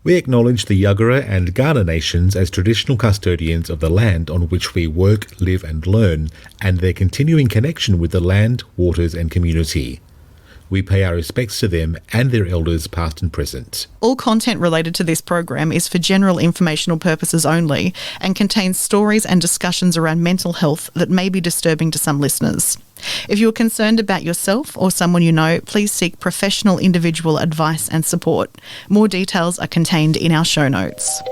We acknowledge the Yagara and Kaurna nations as traditional custodians of the land on which we work, live and learn, and their continuing connection with the land, waters and community. We pay our respects to them and their elders past and present. All content related to this program is for general informational purposes only and contains stories and discussions around mental health that may be disturbing to some listeners. If you are concerned about yourself or someone you know, please seek professional individual advice and support. More details are contained in our show notes.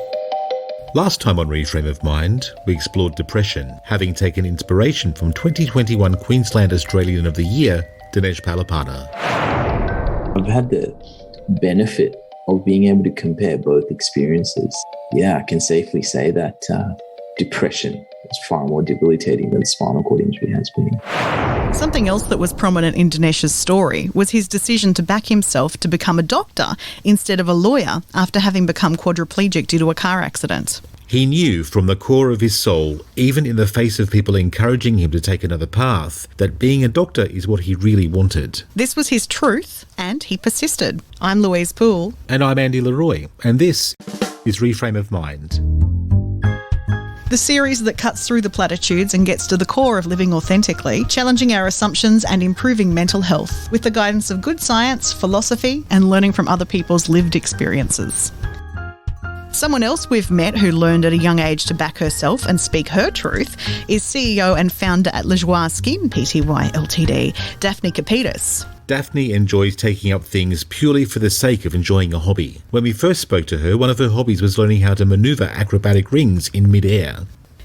Last time on Reframe of Mind, we explored depression, having taken inspiration from 2021 Queensland Australian of the Year, Dinesh Palapana. I've had the benefit of being able to compare both experiences. Yeah, I can safely say that depression is far more debilitating than spinal cord injury has been. Something else that was prominent in Dinesh's story was his decision to back himself to become a doctor instead of a lawyer after having become quadriplegic due to a car accident. He knew from the core of his soul, even in the face of people encouraging him to take another path, that being a doctor is what he really wanted. This was his truth, and he persisted. I'm Louise Poole. And I'm Andy Leroy, and this is Reframe of Mind. The series that cuts through the platitudes and gets to the core of living authentically, challenging our assumptions and improving mental health with the guidance of good science, philosophy, and learning from other people's lived experiences. Someone else we've met who learned at a young age to back herself and speak her truth is CEO and founder at LAJOIE SKIN Pty Ltd, Daphne Kapetas. Daphne enjoys taking up things purely for the sake of enjoying a hobby. When we first spoke to her, one of her hobbies was learning how to manoeuvre acrobatic rings in mid-air.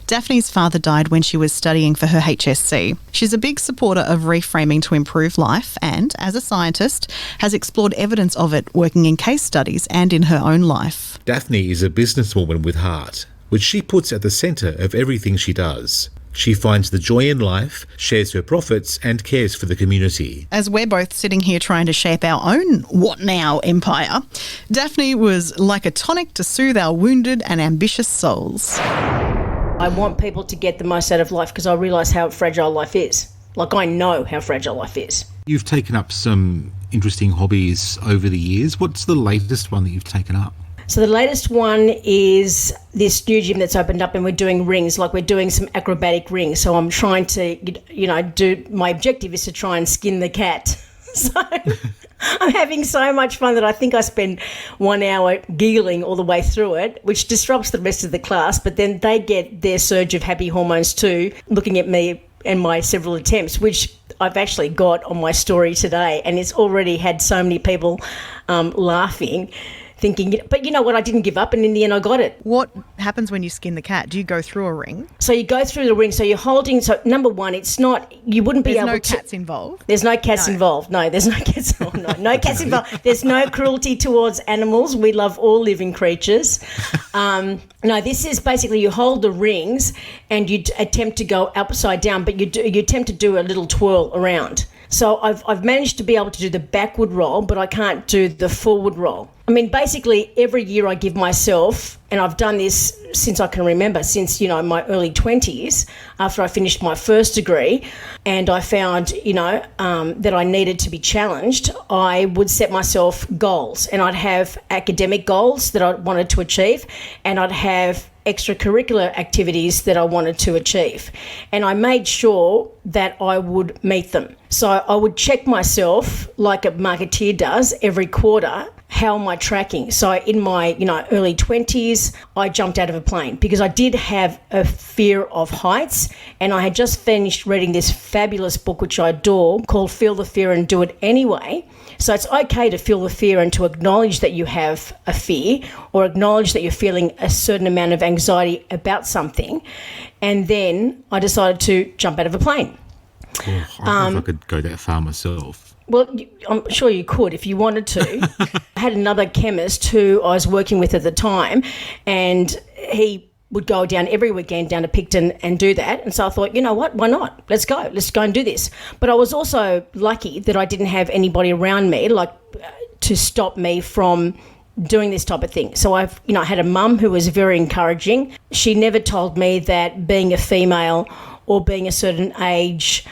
Daphne's father died when she was studying for her HSC. She's a big supporter of reframing to improve life and, as a scientist, has explored evidence of it working in case studies and in her own life. Daphne is a businesswoman with heart, which she puts at the centre of everything she does. She finds the joy in life, shares her profits and cares for the community. As we're both sitting here trying to shape our own what now empire, Daphne was like a tonic to soothe our wounded and ambitious souls. I want people to get the most out of life because I realise how fragile life is. Like, I know how fragile life is. You've taken up some interesting hobbies over the years. What's the latest one that you've taken up? So the latest one is this new gym that's opened up and we're doing rings, like we're doing some acrobatic rings. So I'm trying to, my objective is to try and skin the cat. So I'm having so much fun that I think I spend 1 hour giggling all the way through it, which disrupts the rest of the class, but then they get their surge of happy hormones too, looking at me and my several attempts, which I've actually got on my story today, and it's already had so many people laughing, thinking, but you know what, I didn't give up, and in the end I got it. What happens when you skin the cat? Do you go through a ring? So you go through the ring, so you're holding, so number one, it's not, you wouldn't be able to... There's no cats involved? There's no cats involved. No, there's no cats involved. No cats involved. There's no cruelty towards animals. We love all living creatures. No, this is basically you hold the rings and you attempt to go upside down, but you attempt to do a little twirl around. So I've managed to be able to do the backward roll, but I can't do the forward roll. I mean, basically every year I give myself, and I've done this since I can remember, since, my early 20s, after I finished my first degree, and I found, that I needed to be challenged, I would set myself goals, and I'd have academic goals that I wanted to achieve, and I'd have extracurricular activities that I wanted to achieve. And I made sure that I would meet them. So I would check myself like a marketeer does every quarter. How am I tracking? So in my, early 20s, I jumped out of a plane because I did have a fear of heights, and I had just finished reading this fabulous book, which I adore, called Feel the Fear and Do It Anyway. So it's okay to feel the fear and to acknowledge that you have a fear or acknowledge that you're feeling a certain amount of anxiety about something. And then I decided to jump out of a plane. Oh, I don't know if I could go that far myself. Well, I'm sure you could if you wanted to. I had another chemist who I was working with at the time, and he would go down every weekend down to Picton and do that. And so I thought, you know what, why not? Let's go and do this. But I was also lucky that I didn't have anybody around me to stop me from doing this type of thing. So I had a mum who was very encouraging. She never told me that being a female or being a certain age,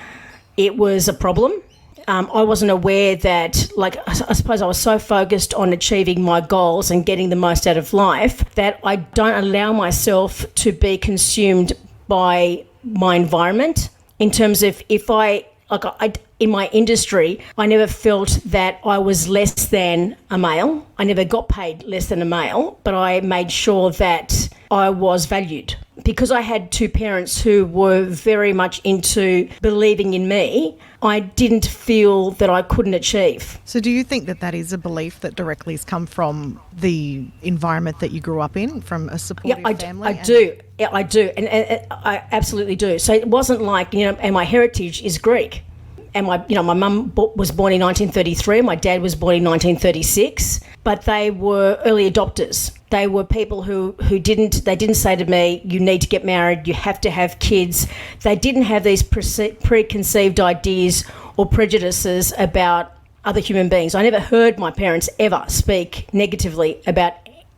it was a problem. I wasn't aware that, like, I suppose I was so focused on achieving my goals and getting the most out of life that I don't allow myself to be consumed by my environment. In terms of in my industry, I never felt that I was less than a male. I never got paid less than a male, but I made sure that I was valued. Because I had two parents who were very much into believing in me, I didn't feel that I couldn't achieve. So do you think that that is a belief that directly has come from the environment that you grew up in, from a supportive family? I do. Yeah, I do. And I absolutely do. So it wasn't like, and my heritage is Greek. And my mum was born in 1933. My dad was born in 1936. But they were early adopters. They were people who didn't say to me, you need to get married, you have to have kids. They didn't have these preconceived ideas or prejudices about other human beings. I never heard my parents ever speak negatively about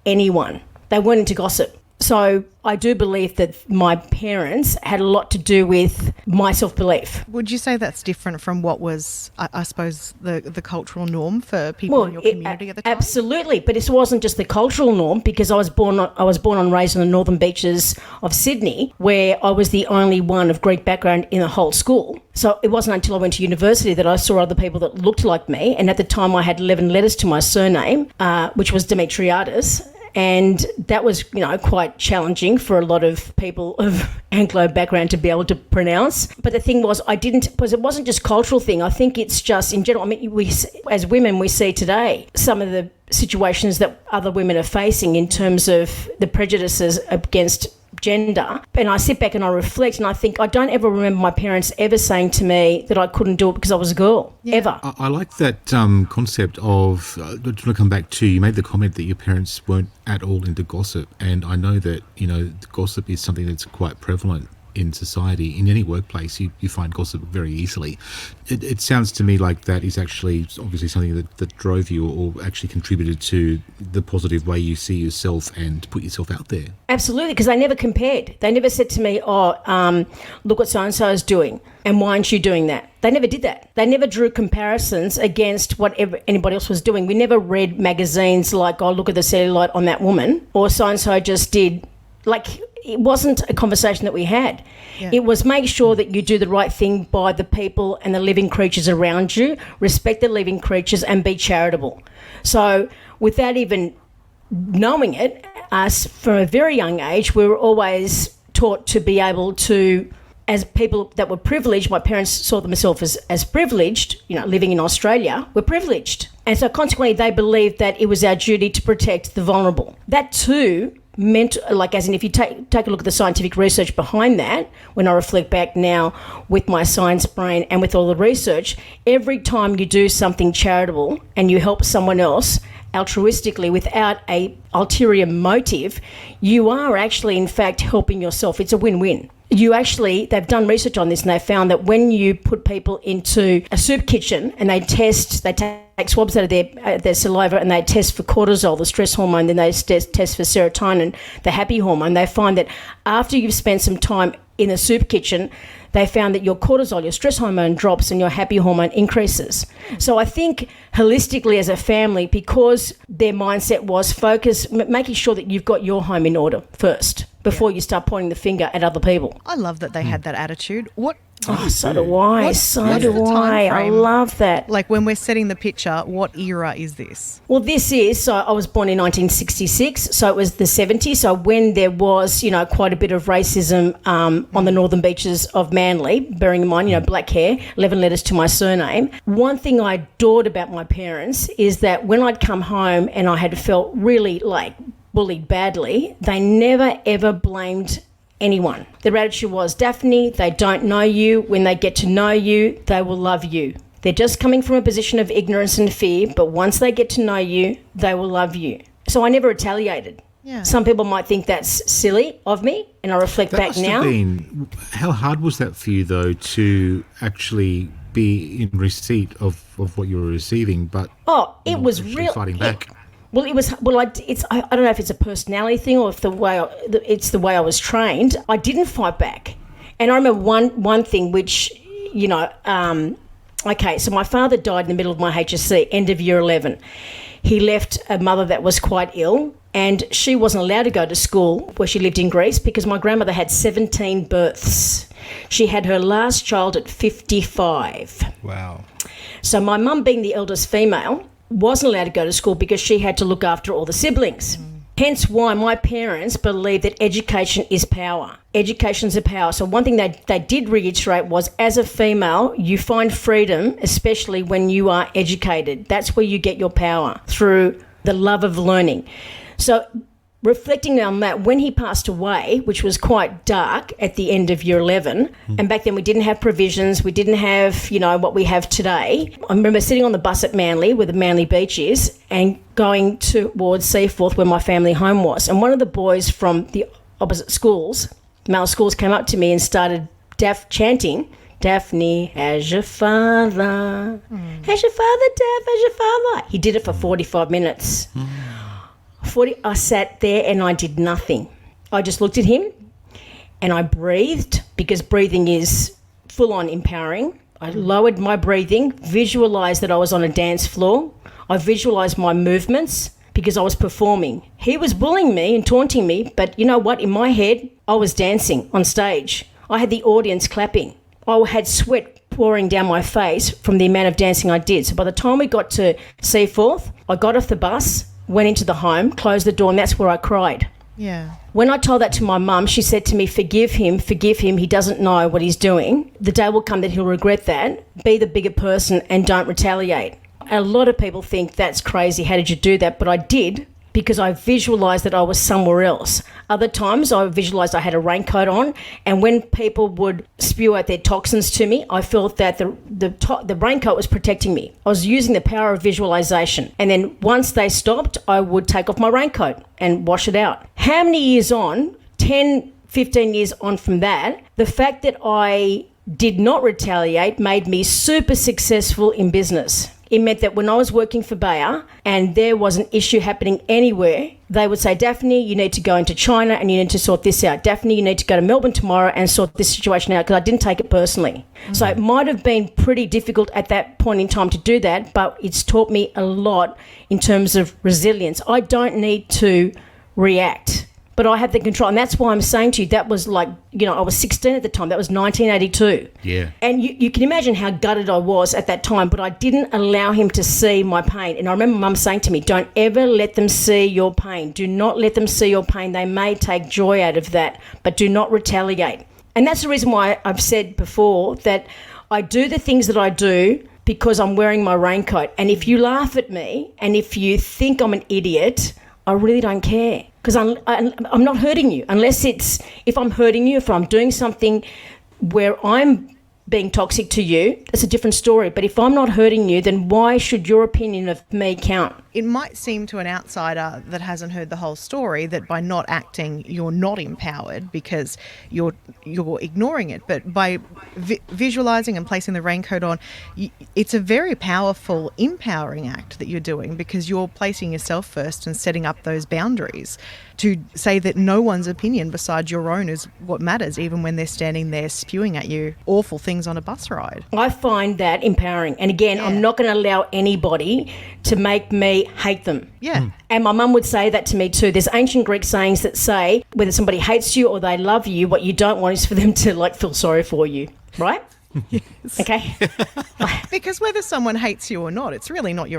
anyone. They weren't into gossip. So I do believe that my parents had a lot to do with my self-belief. Would you say that's different from what was, I suppose, the cultural norm for people in your community at the time? Absolutely, but it wasn't just the cultural norm, because I was born and raised on the northern beaches of Sydney, where I was the only one of Greek background in the whole school. So it wasn't until I went to university that I saw other people that looked like me, and at the time I had 11 letters to my surname, which was Demetriadis. And that was, quite challenging for a lot of people of Anglo background to be able to pronounce. But the thing was, because it wasn't just a cultural thing. I think it's just in general. I mean, we, as women, we see today some of the situations that other women are facing in terms of the prejudices against gender. And I sit back and I reflect and I think, I don't ever remember my parents ever saying to me that I couldn't do it because I was a girl, ever. I like that concept of, I just want to come back to, you made the comment that your parents weren't at all into gossip. And I know that, gossip is something that's quite prevalent in society. In any workplace, you find gossip very easily. It sounds to me like that is actually obviously something that drove you or actually contributed to the positive way you see yourself and put yourself out there. Absolutely, because they never compared. They never said to me, look what so-and-so is doing and why aren't you doing that? They never did that. They never drew comparisons against whatever anybody else was doing. We never read magazines like, oh, look at the cellulite on that woman, or so-and-so just did, it wasn't a conversation that we had. Yeah. It was make sure that you do the right thing by the people and the living creatures around you, respect the living creatures and be charitable. So without even knowing it, us from a very young age, we were always taught to be able to, as people that were privileged, my parents saw themselves as privileged, living in Australia, were privileged. And so consequently, they believed that it was our duty to protect the vulnerable. That too meant, as in if you take a look at the scientific research behind that, when I reflect back now with my science brain and with all the research, every time you do something charitable and you help someone else altruistically without a ulterior motive, you are actually in fact helping yourself. It's a win-win. They've done research on this and they found that when you put people into a soup kitchen and they take swabs out of their saliva and they test for cortisol, the stress hormone, then they test for serotonin, the happy hormone, they find that after you've spent some time in the soup kitchen, they found that your cortisol, your stress hormone drops and your happy hormone increases. So I think holistically as a family, because their mindset was making sure that you've got your home in order first before you start pointing the finger at other people. I love that they had that attitude. So do I. I love that. Like when we're setting the picture, what era is this? Well, so I was born in 1966, so it was the 70s. So when there was, quite a bit of racism on the northern beaches of Manly, bearing in mind, black hair, 11 letters to my surname. One thing I adored about my parents is that when I'd come home and I had felt really bullied badly, they never ever blamed anyone. Their attitude was, Daphne, they don't know you. When they get to know you, they will love you. They're just coming from a position of ignorance and fear, but once they get to know you, they will love you. So I never retaliated. Yeah. Some people might think that's silly of me, and I reflect back now. How hard was that for you, though, to actually be in receipt of what you were receiving, but it was real fighting back? Well, it was. Well, I don't know if it's a personality thing or if it's the way I was trained. I didn't fight back, and I remember one thing which Okay, so my father died in the middle of my HSC, end of year 11. He left a mother that was quite ill, and she wasn't allowed to go to school where she lived in Greece because my grandmother had 17 births. She had her last child at 55. Wow. So my mum, being the eldest female, wasn't allowed to go to school because she had to look after all the siblings. Hence why my parents believe that education is power. Education's a power. So one thing they did reiterate was, as a female, you find freedom, especially when you are educated. That's where you get your power, through the love of learning. So reflecting on that, when he passed away, which was quite dark at the end of year 11, and back then we didn't have provisions, we didn't have, what we have today. I remember sitting on the bus at Manly, where the Manly Beach is, and going towards Seaforth, where my family home was. And one of the boys from the opposite schools, male schools, came up to me and started chanting, "Daphne, how's your father? How's your father, Daph? How's your father?" He did it for 45 minutes. I sat there and I did nothing. I just looked at him and I breathed, because breathing is full-on empowering. I lowered my breathing, visualised that I was on a dance floor. I visualised my movements because I was performing. He was bullying me and taunting me, but you know what? In my head, I was dancing on stage. I had the audience clapping. I had sweat pouring down my face from the amount of dancing I did. So by the time we got to Seaforth, I got off the bus, went into the home, closed the door, and that's where I cried. Yeah. When I told that to my mum, she said to me, forgive him, he doesn't know what he's doing. The day will come that he'll regret that. Be the bigger person and don't retaliate. A lot of people think that's crazy, how did you do that? But I did, because I visualised that I was somewhere else. Other times I visualised I had a raincoat on, and when people would spew out their toxins to me, I felt that the raincoat was protecting me. I was using the power of visualisation. And then once they stopped, I would take off my raincoat and wash it out. How many years on, 10, 15 years on from that, the fact that I did not retaliate made me super successful in business. It meant that when I was working for Bayer and there was an issue happening anywhere, they would say, Daphne, you need to go into China and you need to sort this out. Daphne, you need to go to Melbourne tomorrow and sort this situation out, because I didn't take it personally. So it might have been pretty difficult at that point in time to do that, but it's taught me a lot in terms of resilience. I don't need to react, but I have the control. And that's why I'm saying to you, that was like, I was 16 at the time. That was 1982. Yeah. And you can imagine how gutted I was at that time, but I didn't allow him to see my pain. And I remember Mum saying to me, don't ever let them see your pain. Do not let them see your pain. They may take joy out of that, but do not retaliate. And that's the reason why I've said before that I do the things that I do because I'm wearing my raincoat. And if you laugh at me and if you think I'm an idiot, I really don't care, because I'm not hurting you. Unless if I'm hurting you, if I'm doing something where I'm being toxic to you, that's a different story. But if I'm not hurting you, then why should your opinion of me count? It might seem to an outsider that hasn't heard the whole story that by not acting, you're not empowered because you're ignoring it. But by visualising and placing the raincoat on, it's a very powerful, empowering act that you're doing, because you're placing yourself first and setting up those boundaries to say that no one's opinion besides your own is what matters, even when they're standing there spewing at you awful things on a bus ride. I find that empowering. And again, I'm not going to allow anybody to make me hate them. Yeah. And my mum would say that to me too. There's ancient Greek sayings that say whether somebody hates you or they love you, what you don't want is for them to feel sorry for you, right? Yes. Okay. Because whether someone hates you or not, it's really not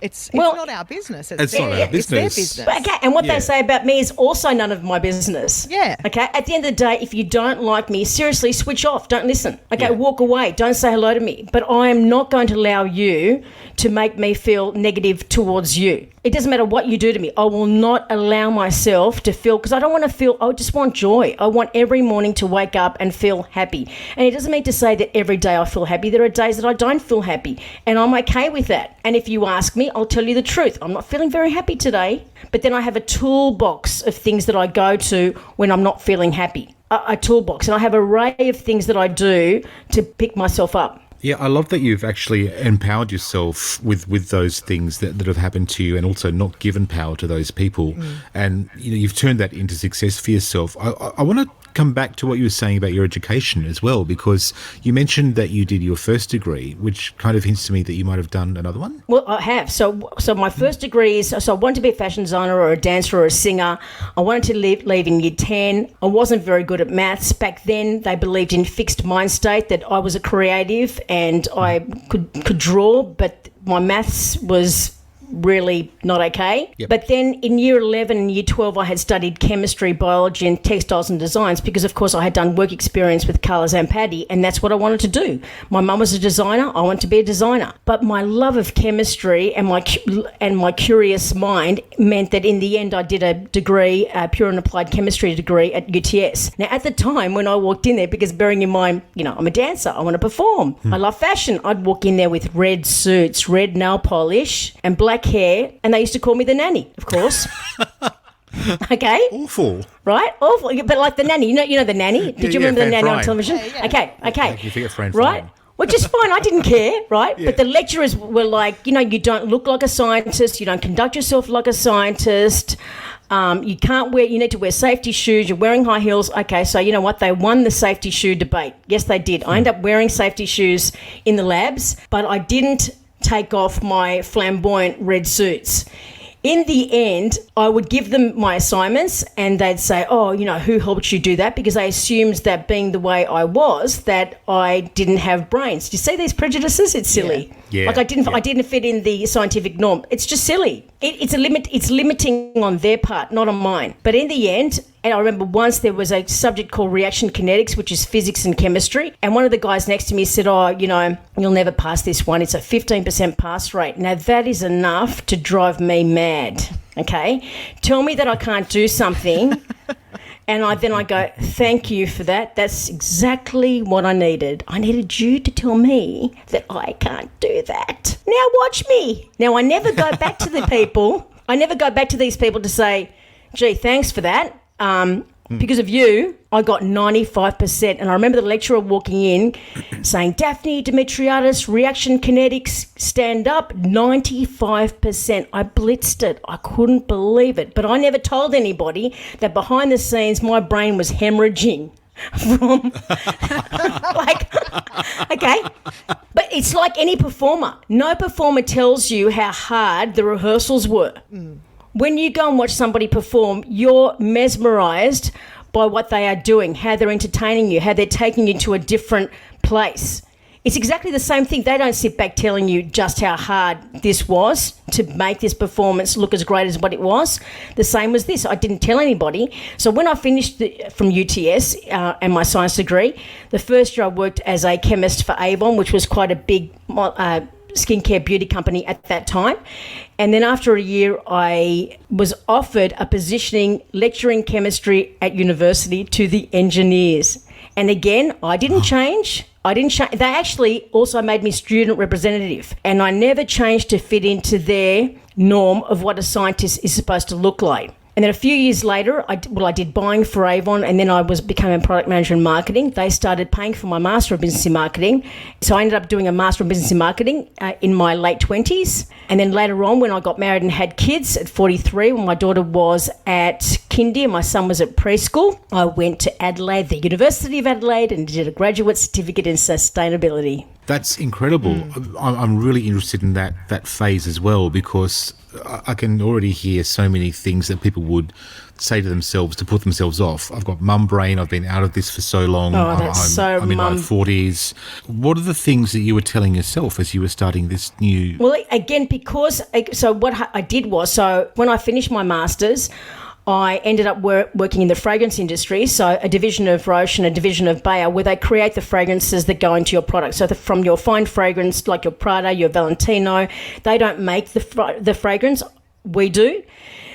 it's not our business. It's not our business. It's their business. But, okay, and what they say about me is also none of my business. Yeah. Okay. At the end of the day, if you don't like me, seriously, switch off. Don't listen. Okay. Walk away. Don't say hello to me. But I am not going to allow you to make me feel negative towards you. It doesn't matter what you do to me. I will not allow myself to feel, because I don't want to feel, I just want joy. I want every morning to wake up and feel happy. And it doesn't mean to say that every day I feel happy. There are days that I don't feel happy, and I'm okay with that. And if you ask me, I'll tell you the truth. I'm not feeling very happy today, but then I have a toolbox of things that I go to when I'm not feeling happy. A toolbox. And I have an array of things that I do to pick myself up. Yeah, I love that you've actually empowered yourself with those things that have happened to you, and also not given power to those people. And you've turned that into success for yourself. I want to come back to what you were saying about your education as well, because you mentioned that you did your first degree, which kind of hints to me that you might have done another one. Well, I have. So my first degree is, so I wanted to be a fashion designer or a dancer or a singer. I wanted to leave in year 10. I wasn't very good at maths. Back then, they believed in fixed mind state, that I was a creative and I could draw, but my maths was really not okay. Yep. But then in year 11 and year 12, I had studied chemistry, biology and textiles and designs because, of course, I had done work experience with colours and Paddy, and that's what I wanted to do. My mum was a designer. I wanted to be a designer. But my love of chemistry and my curious mind meant that in the end I did a degree, a pure and applied chemistry degree at UTS. Now, at the time when I walked in there, because bearing in mind, I'm a dancer, I want to perform. I love fashion. I'd walk in there with red suits, red nail polish and black hair, and they used to call me the nanny, of course. Okay. Awful. Right? Awful. But like the nanny, you know the nanny? Did you remember the nanny on television? Yeah. Okay. You think it's Fran Right? Fine. Which is fine. I didn't care, right? Yeah. But the lecturers were like, you don't look like a scientist. You don't conduct yourself like a scientist. You need to wear safety shoes. You're wearing high heels. Okay, so you know what? They won the safety shoe debate. Yes, they did. I ended up wearing safety shoes in the labs, but I didn't take off my flamboyant red suits. In the end, I would give them my assignments and they'd say, who helped you do that? Because they assumed that being the way I was, that I didn't have brains. Do you see these prejudices? It's silly. Yeah. Like I didn't fit in the scientific norm. It's just silly. It's limiting on their part, not on mine. But in the end, and I remember once there was a subject called reaction kinetics, which is physics and chemistry. And one of the guys next to me said, you'll never pass this one. It's a 15% pass rate. Now, that is enough to drive me mad, okay? Tell me that I can't do something, and then I go, thank you for that. That's exactly what I needed. I needed you to tell me that I can't do that. Now watch me. Now, I never go back to the people. I never go back to these people to say, gee, thanks for that. Because of you, I got 95%. And I remember the lecturer walking in saying, Daphne, Demetriadis, reaction kinetics, stand up, 95%. I blitzed it. I couldn't believe it. But I never told anybody that behind the scenes my brain was hemorrhaging from okay. But it's like any performer. No performer tells you how hard the rehearsals were. When you go and watch somebody perform, you're mesmerised by what they are doing, how they're entertaining you, how they're taking you to a different place. It's exactly the same thing. They don't sit back telling you just how hard this was to make this performance look as great as what it was. The same was this. I didn't tell anybody. So when I finished from UTS and my science degree, the first year I worked as a chemist for Avon, which was quite a big skincare beauty company at that time. And then after a year, I was offered a positioning lecturing chemistry at university to the engineers. And again, I didn't change. They actually also made me student representative. And I never changed to fit into their norm of what a scientist is supposed to look like. And then a few years later, I did buying for Avon, and then I became a product manager in marketing. They started paying for my Master of Business in Marketing. So I ended up doing a Master of Business in Marketing in my late 20s. And then later on, when I got married and had kids at 43, when my daughter was at kindy and my son was at preschool, I went to Adelaide, the University of Adelaide, and did a graduate certificate in sustainability. That's incredible. I'm really interested in that phase as well, because I can already hear so many things that people would say to themselves to put themselves off. I've got mum brain. I've been out of this for so long. I'm in my 40s. What are the things that you were telling yourself as you were starting this new... Well, again, so what I did was, so when I finished my Masters, I ended up working in the fragrance industry, so a division of Roche and a division of Bayer, where they create the fragrances that go into your product. So from your fine fragrance, like your Prada, your Valentino, they don't make the fragrance, we do.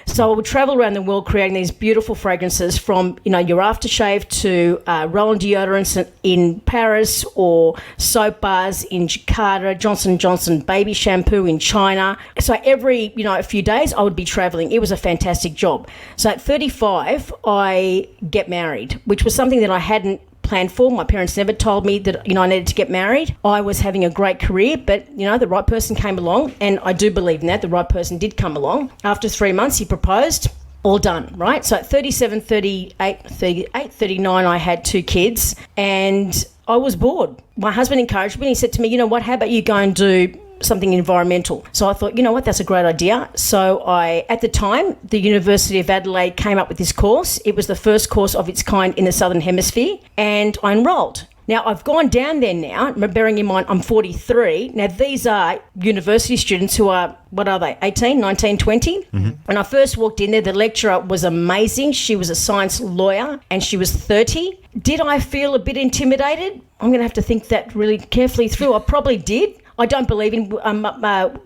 So I would travel around the world creating these beautiful fragrances, from your aftershave to Roland deodorants in Paris, or soap bars in Jakarta, Johnson & Johnson baby shampoo in China. So every a few days I would be traveling. It was a fantastic job. So at 35 I get married, which was something that I hadn't planned for. My parents never told me that I needed to get married. I was having a great career, but the right person came along, and I do believe in that. The right person did come along. After 3 months he proposed. all done, right? So at 37, 38, 39, I had 2 kids and I was bored. My husband encouraged me. He said to me, you know what, how about you go and do something environmental? So I thought, you know what, that's a great idea. So at the time, the University of Adelaide came up with this course. It was the first course of its kind in the Southern Hemisphere, and I enrolled. Now, I've gone down there now, bearing in mind I'm 43. Now, these are university students who are, what are they, 18, 19, 20? Mm-hmm. When I first walked in there, the lecturer was amazing. She was a science lawyer and she was 30. Did I feel a bit intimidated? I'm going to have to think that really carefully through. I probably did. I don't believe in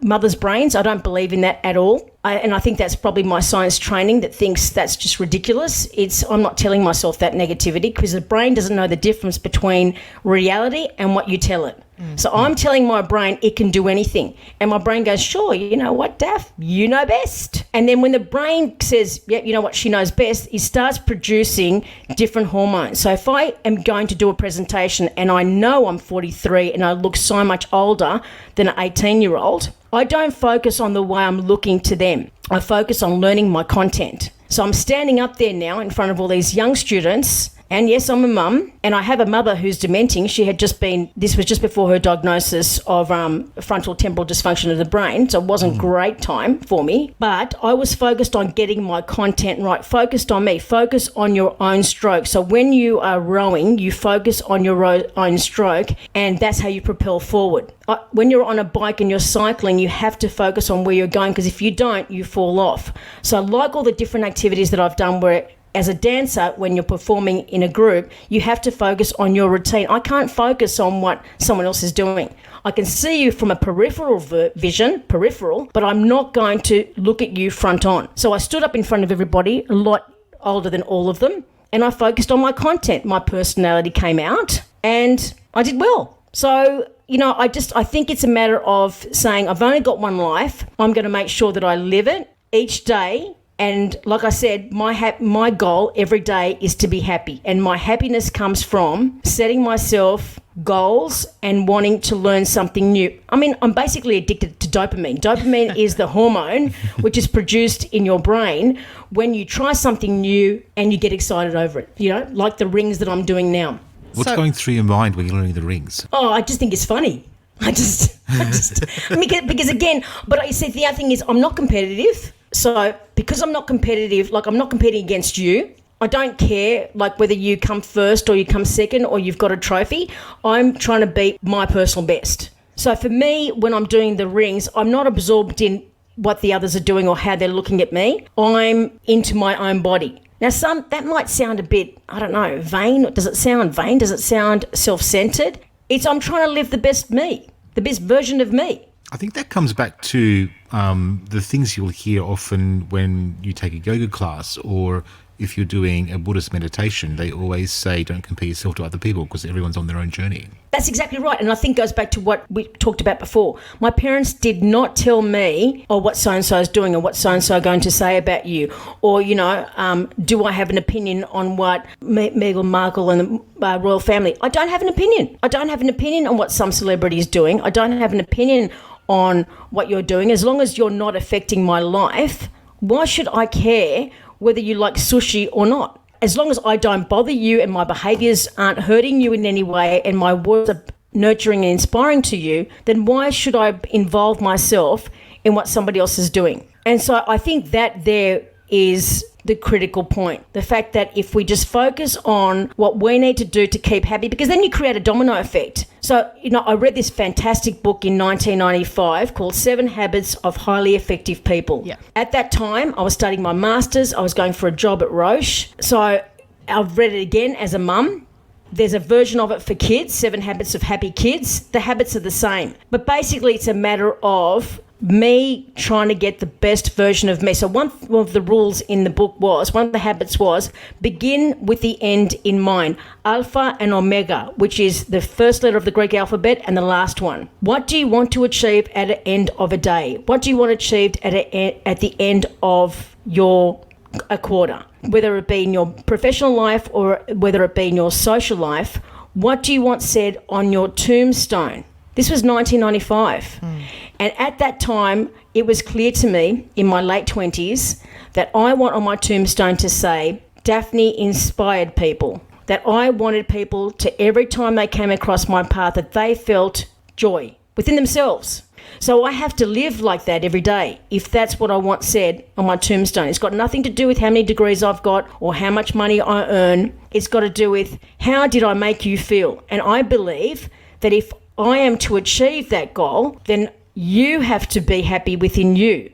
mother's brains. I don't believe in that at all. And I think that's probably my science training that thinks that's just ridiculous. I'm not telling myself that negativity because the brain doesn't know the difference between reality and what you tell it. So I'm telling my brain it can do anything. And my brain goes, sure, you know what, Daph, you know best. And then when the brain says, yeah, you know what, she knows best, it starts producing different hormones. So if I am going to do a presentation and I know I'm 43 and I look so much older than an 18-year-old, I don't focus on the way I'm looking to them. I focus on learning my content. So I'm standing up there now in front of all these young students. And yes, I'm a mum, and I have a mother who's dementing. This was just before her diagnosis of frontal temporal dysfunction of the brain, so it wasn't a great time for me. But I was focused on getting my content right, focused on me, focus on your own stroke. So when you are rowing, you focus on your own stroke, and that's how you propel forward. When you're on a bike and you're cycling, you have to focus on where you're going, because if you don't, you fall off. So I like all the different activities that I've done where as a dancer, when you're performing in a group, you have to focus on your routine. I can't focus on what someone else is doing. I can see you from a peripheral vision, but I'm not going to look at you front on. So I stood up in front of everybody, a lot older than all of them, and I focused on my content. My personality came out and I did well. So, you know, I think it's a matter of saying, I've only got one life. I'm going to make sure that I live it each day. And like I said, my goal every day is to be happy. And my happiness comes from setting myself goals and wanting to learn something new. I mean, I'm basically addicted to dopamine. Dopamine is the hormone which is produced in your brain when you try something new and you get excited over it, you know, like the rings that I'm doing now. What's going through your mind when you're learning the rings? Oh, I just think it's funny. because again, but you see, the other thing is I'm not competitive. So because I'm not competitive, like I'm not competing against you, I don't care like whether you come first or you come second or you've got a trophy. I'm trying to beat my personal best. So for me, when I'm doing the rings, I'm not absorbed in what the others are doing or how they're looking at me. I'm into my own body. Now, that might sound a bit, I don't know, vain. Does it sound vain? Does it sound self-centered? I'm trying to live the best me, the best version of me. I think that comes back to the things you'll hear often when you take a yoga class, or if you're doing a Buddhist meditation, they always say don't compare yourself to other people because everyone's on their own journey. That's exactly right. And I think it goes back to what we talked about before. My parents did not tell me, what so-and-so is doing or what so-and-so are going to say about you. Or, you know, do I have an opinion on what Meghan Markle and the royal family? I don't have an opinion. I don't have an opinion on what some celebrity is doing. I don't have an opinion on what you're doing. As long as you're not affecting my life, why should I care whether you like sushi or not? As long as I don't bother you and my behaviours aren't hurting you in any way and my words are nurturing and inspiring to you, then why should I involve myself in what somebody else is doing? And so I think that there is the critical point. The fact that if we just focus on what we need to do to keep happy, because then you create a domino effect. So, you know, I read this fantastic book in 1995 called 7 Habits of Highly Effective People. Yeah. At that time, I was studying my master's. I was going for a job at Roche. So I've read it again as a mum. There's a version of it for kids, 7 Habits of Happy Kids. The habits are the same. But basically, it's a matter of me trying to get the best version of me. So one of the rules in the book was, one of the habits was, begin with the end in mind. Alpha and Omega, which is the first letter of the Greek alphabet and the last one. What do you want to achieve at the end of a day? What do you want to achieve at the end of a quarter? Whether it be in your professional life or whether it be in your social life, what do you want said on your tombstone? This was 1995. And at that time, it was clear to me in my late 20s that I want on my tombstone to say, Daphne inspired people. That I wanted people to, every time they came across my path, that they felt joy within themselves. So I have to live like that every day if that's what I want said on my tombstone. It's got nothing to do with how many degrees I've got or how much money I earn. It's got to do with how did I make you feel? And I believe that if I am to achieve that goal, then you have to be happy within you,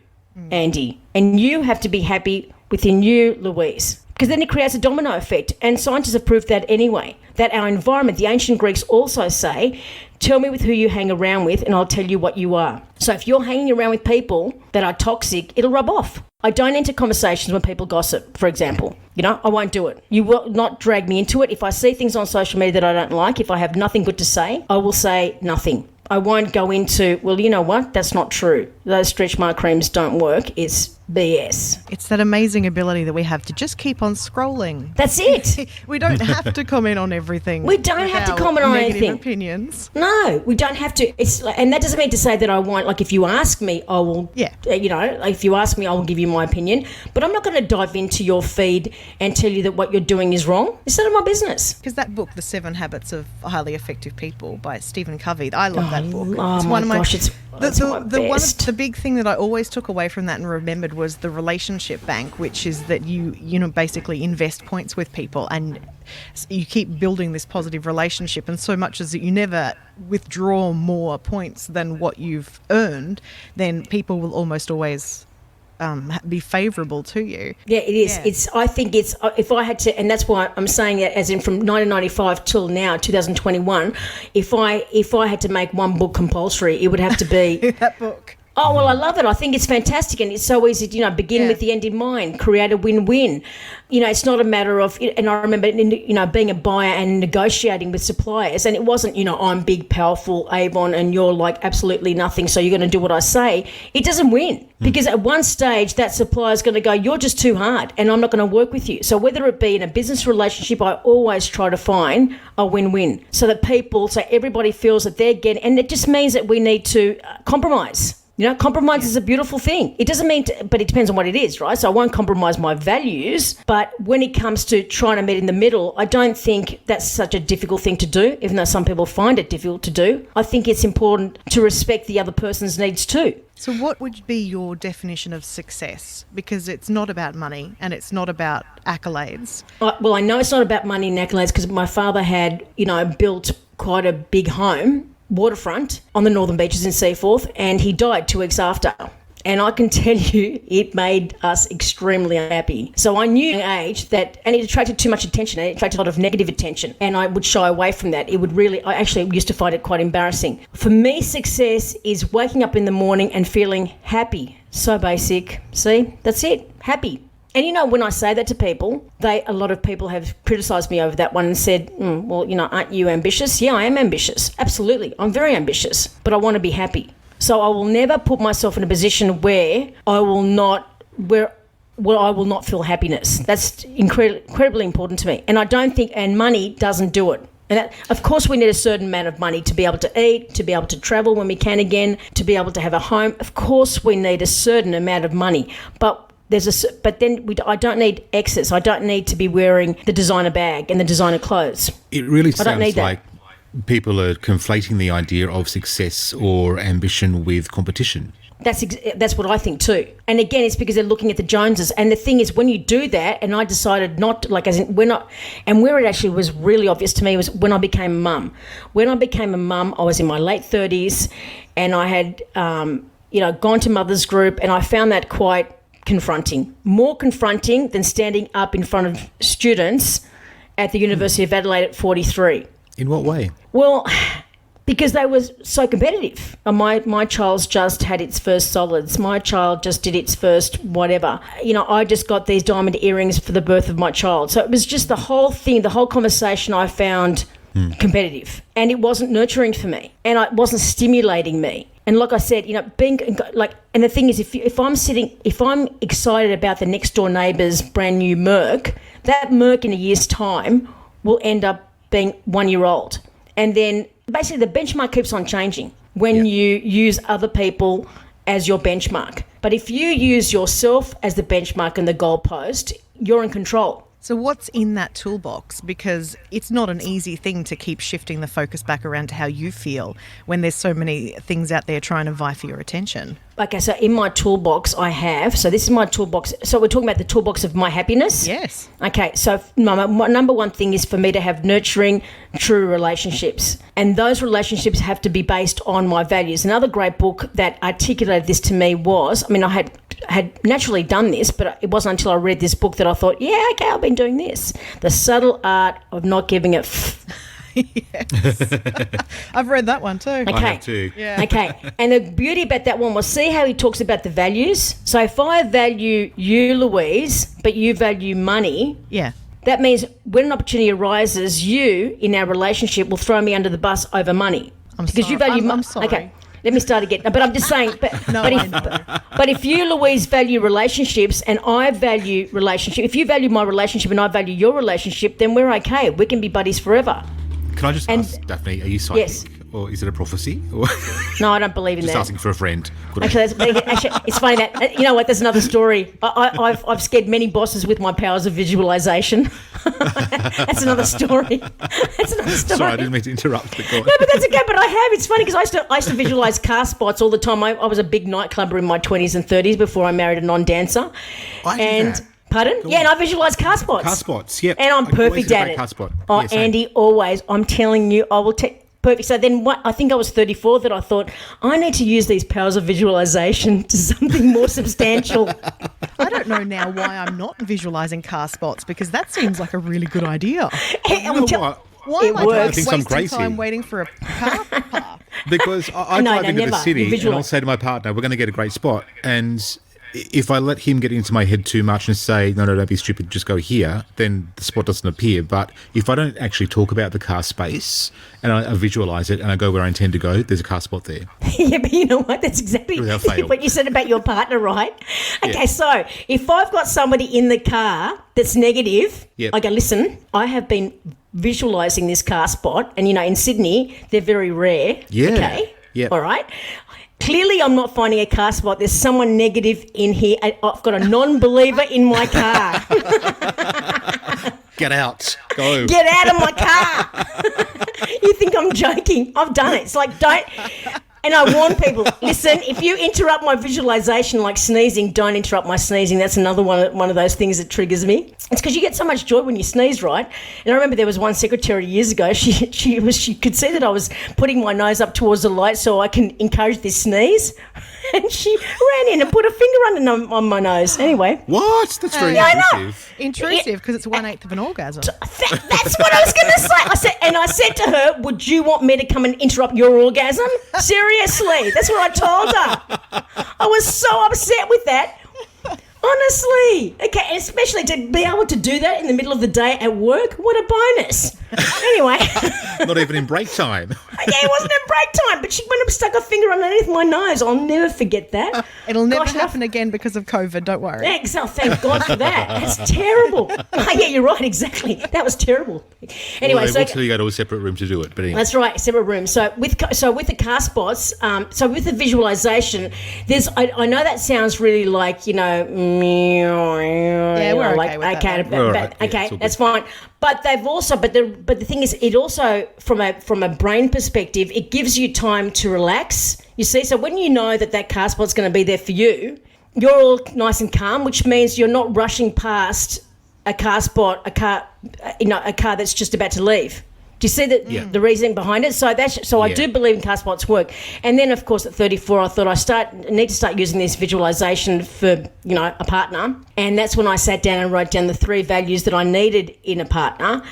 Andy, and you have to be happy within you, Louise. Because then it creates a domino effect. And scientists have proved that anyway, that our environment, the ancient Greeks also say, tell me with who you hang around with and I'll tell you what you are. So if you're hanging around with people that are toxic, it'll rub off. I don't enter conversations when people gossip, for example. You know, I won't do it. You will not drag me into it. If I see things on social media that I don't like, if I have nothing good to say, I will say nothing. I won't go into, well, you know what? That's not true. Those stretch mark creams don't work. It's BS. It's that amazing ability that we have to just keep on scrolling. That's it. We don't have to comment on everything. We don't have to comment on anything. Opinions. No, we don't have to. It's and that doesn't mean to say that I won't. Like if you ask me, I will. Yeah. You know, if you ask me, I will give you my opinion. But I'm not going to dive into your feed and tell you that what you're doing is wrong. It's none of my business. Because that book, The 7 Habits of Highly Effective People by Stephen Covey, I love that book. Oh my gosh, it's the big thing that I always took away from that and remembered was the relationship bank, which is that you basically invest points with people and you keep building this positive relationship, and so much as that you never withdraw more points than what you've earned, then people will almost always be favourable to you. Yeah, it is. Yeah. I think it's, if I had to, and that's why I'm saying it as in from 1995 till now, 2021, if I had to make one book compulsory, it would have to be that book. Oh, well, I love it. I think it's fantastic, and it's so easy to, begin with the end in mind, create a win-win. It's not a matter of, and I remember, being a buyer and negotiating with suppliers, and it wasn't, I'm big, powerful Avon and you're like absolutely nothing, so you're going to do what I say. It doesn't win because at one stage that supplier is going to go, you're just too hard and I'm not going to work with you. So whether it be in a business relationship, I always try to find a win-win so that everybody feels that they're getting, and it just means that we need to compromise. Compromise is a beautiful thing. It doesn't mean but it depends on what it is, right? So I won't compromise my values, but when it comes to trying to meet in the middle, I don't think that's such a difficult thing to do, even though some people find it difficult to do. I think it's important to respect the other person's needs too. So what would be your definition of success? Because it's not about money and it's not about accolades. Well, I know it's not about money and accolades because my father had, built quite a big home, waterfront on the northern beaches in Seaforth, and he died 2 weeks after. And I can tell you it made us extremely unhappy. So I knew at an age that, and it attracted too much attention, and it attracted a lot of negative attention, and I would shy away from that. I actually used to find it quite embarrassing. For me, success is waking up in the morning and feeling happy. So basic. See, that's it, happy. And when I say that to people, a lot of people have criticised me over that one and said, well, aren't you ambitious? Yeah, I am ambitious. Absolutely. I'm very ambitious, but I want to be happy. So I will never put myself in a position where I will not feel happiness. That's incredibly important to me. And I don't think, and money doesn't do it. And of course, we need a certain amount of money to be able to eat, to be able to travel when we can again, to be able to have a home. Of course, we need a certain amount of money, but I don't need excess. I don't need to be wearing the designer bag and the designer clothes. It really sounds like people are conflating the idea of success or ambition with competition. That's what I think too. And again, it's because they're looking at the Joneses. And the thing is, when you do that, and I decided not to, and where it actually was really obvious to me was when I became a mum. When I became a mum, I was in my late 30s, and I had, gone to mother's group, and I found that quite confronting, more confronting than standing up in front of students at the University of Adelaide at 43. In what way? Well, because they were so competitive. My child's just had its first solids. My child just did its first whatever. I just got these diamond earrings for the birth of my child. So it was just the whole thing, the whole conversation I found competitive. And it wasn't nurturing for me. And it wasn't stimulating me. And like I said, and the thing is, if I'm excited about the next door neighbour's brand new Merc, that Merc in a year's time will end up being 1 year old. And then basically the benchmark keeps on changing. when you use other people as your benchmark. But if you use yourself as the benchmark and the goalpost, you're in control. So what's in that toolbox? Because it's not an easy thing to keep shifting the focus back around to how you feel when there's so many things out there trying to vie for your attention. Okay, so in my toolbox I have, so this is my toolbox. So we're talking about the toolbox of my happiness? Yes. Okay, so my number one thing is for me to have nurturing, true relationships. And those relationships have to be based on my values. Another great book that articulated this to me was, I mean, I had naturally done this, but it wasn't until I read this book that I thought, yeah, okay, I've been doing this. The Subtle Art of Not Giving a Yes. I've read that one too. Okay. I have too. Yeah. Okay. And the beauty about that one was, see how he talks about the values? So if I value you, Louise, but you value money, Yeah. that means when an opportunity arises, you, in our relationship, will throw me under the bus over money. Because you value I'm sorry. Okay. Let me start again. But I'm just saying, but if you, Louise, value relationships and I value relationship, if you value my relationship and I value your relationship, then we're okay. We can be buddies forever. Can I just ask, Daphne, are you psychic? Yes. Or is it a prophecy? Or No, I don't believe in just that. asking for a friend? Actually, it's funny that, you know what, there's another story. I've scared many bosses with my powers of visualization. That's another story. That's another story. Sorry, I didn't mean to interrupt. No, but that's okay. But I have. It's funny because I used to visualize car spots all the time. I was a big nightclubber in my 20s and 30s before I married a non-dancer. I did that. Pardon? Go Yeah, on. and I visualise car spots. Car spots, yep. And I'm I can always perfect get a at great it. car spot. Oh, Yeah, same. Andy, always. I'm telling you, I will take perfect. So then what? I think I was 34 that I thought, I need to use these powers of visualisation to something more substantial. I don't know now why I'm not visualising car spots, because that seems like a really good idea. And You I'm know tell- what? Why It am I works. just I think I'm wasting crazy. time waiting for a car park? Because I No, drive no, into never. the city You and visualise. I'll say to my partner, we're going to get a great spot. And if I let him get into my head too much and say, no, don't be stupid, just go here, then the spot doesn't appear. But if I don't actually talk about the car space and I visualise it and I go where I intend to go, there's a car spot there. Yeah, but you know what? That's exactly Without fail. what you said about your partner, right? Okay, Yeah. so if I've got somebody in the car that's negative, Yep. I go, listen, I have been visualising this car spot, and, you know, in Sydney, they're very rare. Yeah. Okay? Yep. All right? Clearly, I'm not finding a car spot. There's someone negative in here. I've got a non-believer in my car. Get out. Go. Get out of my car. You think I'm joking? I've done it. It's like, don't. And I warn people, listen, if you interrupt my visualization like sneezing, don't interrupt my sneezing. That's another one of those things that triggers me. It's because you get so much joy when you sneeze, right? And I remember there was one secretary years ago, she could see that I was putting my nose up towards the light so I can encourage this sneeze. And she ran in and put a finger on my nose. Anyway. What? That's very Yeah, I know. intrusive. Intrusive, because it's 1/8 of an orgasm. That's what I was going to say. I said to her, would you want me to come and interrupt your orgasm? Seriously. That's what I told her. I was so upset with that. Honestly. Okay, and especially to be able to do that in the middle of the day at work, what a bonus. Anyway. Not even in break time. Yeah, it wasn't in break time, but she went and stuck her finger underneath my nose. I'll never forget that. It'll never Gosh, happen again because of COVID, don't worry. Thanks, oh, thank God for that. That's terrible. Yeah, you're right, exactly. That was terrible. Anyway, Well, so they will tell you to go to a separate room to do it. But anyway. that's right, separate rooms. So with the car spots, so with the visualization, I know that sounds really like, you know, Yeah, we're like, okay with that okay, one. We're all right. Yeah, okay, it's all that's fine. But they've also, but the thing is, it also from a brain perspective, it gives you time to relax. You see, so when you know that car spot's going to be there for you, you're all nice and calm, which means you're not rushing past a car spot, a car that's just about to leave. Do you see the reasoning behind it? So I do believe in car spots work. And then, of course, at 34, I thought I need to start using this visualization for, you know, a partner. And that's when I sat down and wrote down the 3 values that I needed in a partner,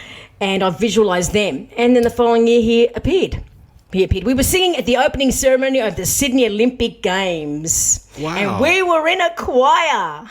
and I visualized them. And then the following year, he appeared. We were singing at the opening ceremony of the Sydney Olympic Games. Wow. And we were in a choir.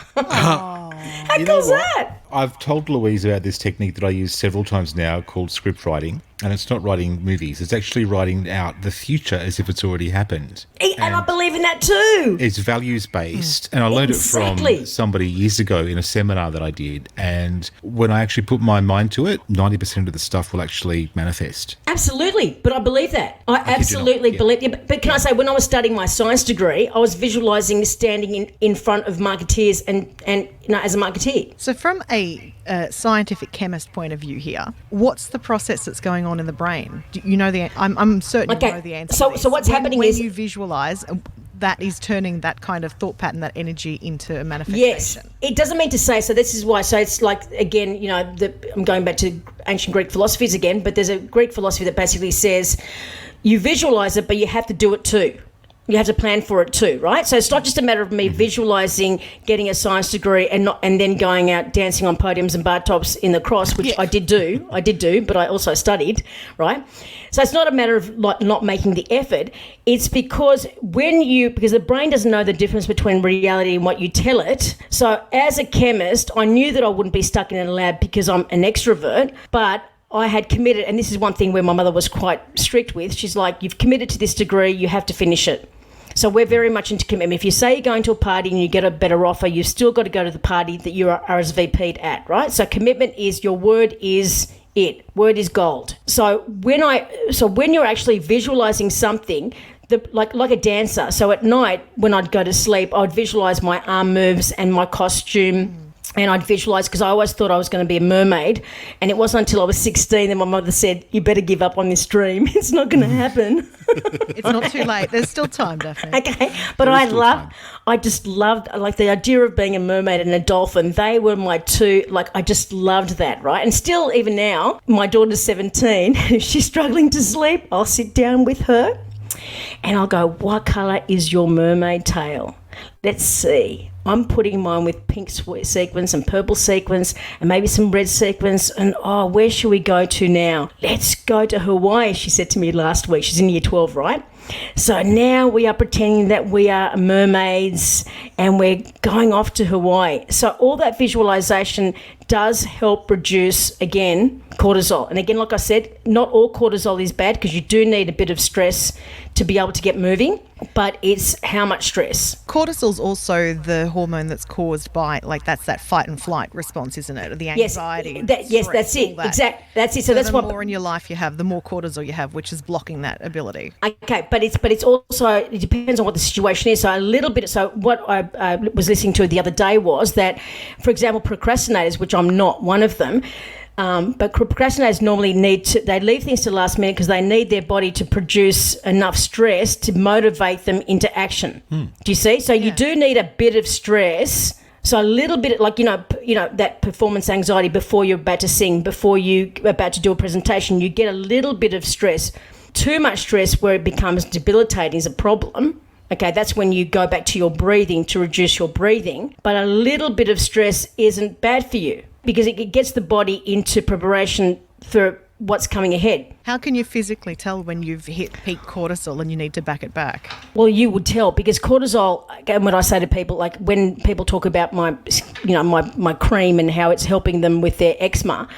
How You know cool's what? that? I've told Louise about this technique that I use several times now called script writing. And it's not writing movies. It's actually writing out the future as if it's already happened. And I believe in that too. It's values-based. And I learned it Exactly. from somebody years ago in a seminar that I did. And when I actually put my mind to it, 90% of the stuff will actually manifest. Absolutely, but I believe that. I kid you not. absolutely Yeah. believe it. But can I say, when I was studying my science degree, I was visualising standing in front of marketeers and as a marketeer. So from a scientific chemist point of view here, what's the process that's going on in the brain? Do you know I'm certain you know the answer. So to this. so what's happening when is you visualise, that is turning that kind of thought pattern, that energy into a manifestation. yes, it doesn't mean to say. So this is why. So it's like, again, I'm going back to ancient Greek philosophies again. But there's a Greek philosophy that basically says you visualise it, but you have to do it too. You have to plan for it too, right? So it's not just a matter of me visualising getting a science degree and then going out dancing on podiums and bar tops in the cross, which I did do, but I also studied, right? So it's not a matter of like not making the effort. It's because because the brain doesn't know the difference between reality and what you tell it. So as a chemist, I knew that I wouldn't be stuck in a lab because I'm an extrovert, but I had committed, and this is one thing where my mother was quite strict with. She's like, you've committed to this degree, you have to finish it. So we're very much into commitment. If you say you're going to a party and you get a better offer, you've still got to go to the party that you are RSVP'd at, right? So commitment is your word is it. Word is gold. So when you're actually visualising something, like a dancer. So at night when I'd go to sleep, I'd visualise my arm moves and my costume. And I'd visualise, because I always thought I was going to be a mermaid. And it wasn't until I was 16 that my mother said, you better give up on this dream. It's not going to happen. It's not too late. There's still time, Daphne. Okay. But I just loved, like, the idea of being a mermaid and a dolphin. They were my two, like, I just loved that, right? And still, even now, my daughter's 17. If she's struggling to sleep, I'll sit down with her and I'll go, what colour is your mermaid tail? Let's see. I'm putting mine with pink sequins and purple sequins and maybe some red sequins. And, where should we go to now? Let's go to Hawaii, she said to me last week. She's in year 12, right? So now we are pretending that we are mermaids and we're going off to Hawaii. So all that visualization does help reduce, again, cortisol. And again, like I said, not all cortisol is bad because you do need a bit of stress to be able to get moving, but it's how much stress. Cortisol's also the hormone that's caused by, like, that's that fight and flight response, isn't it? The anxiety. Yes, that's it. Exactly. That's it. So that's the what more in your life you have, the more cortisol you have, which is blocking that ability. Okay, but it's also, it depends on what the situation is. So a little bit. So what I was listening to the other day was that, for example, procrastinators, which I'm not one of them. But procrastinators normally they leave things to the last minute because they need their body to produce enough stress to motivate them into action. Do you see? So you do need a bit of stress. So a little bit, like, that performance anxiety before you're about to sing, before you're about to do a presentation, you get a little bit of stress. Too much stress where it becomes debilitating is a problem. Okay, that's when you go back to your breathing to reduce your breathing. But a little bit of stress isn't bad for you because it gets the body into preparation for what's coming ahead. How can you physically tell when you've hit peak cortisol and you need to back it back? Well, you would tell because cortisol, and when I say to people, like when people talk about my cream and how it's helping them with their eczema,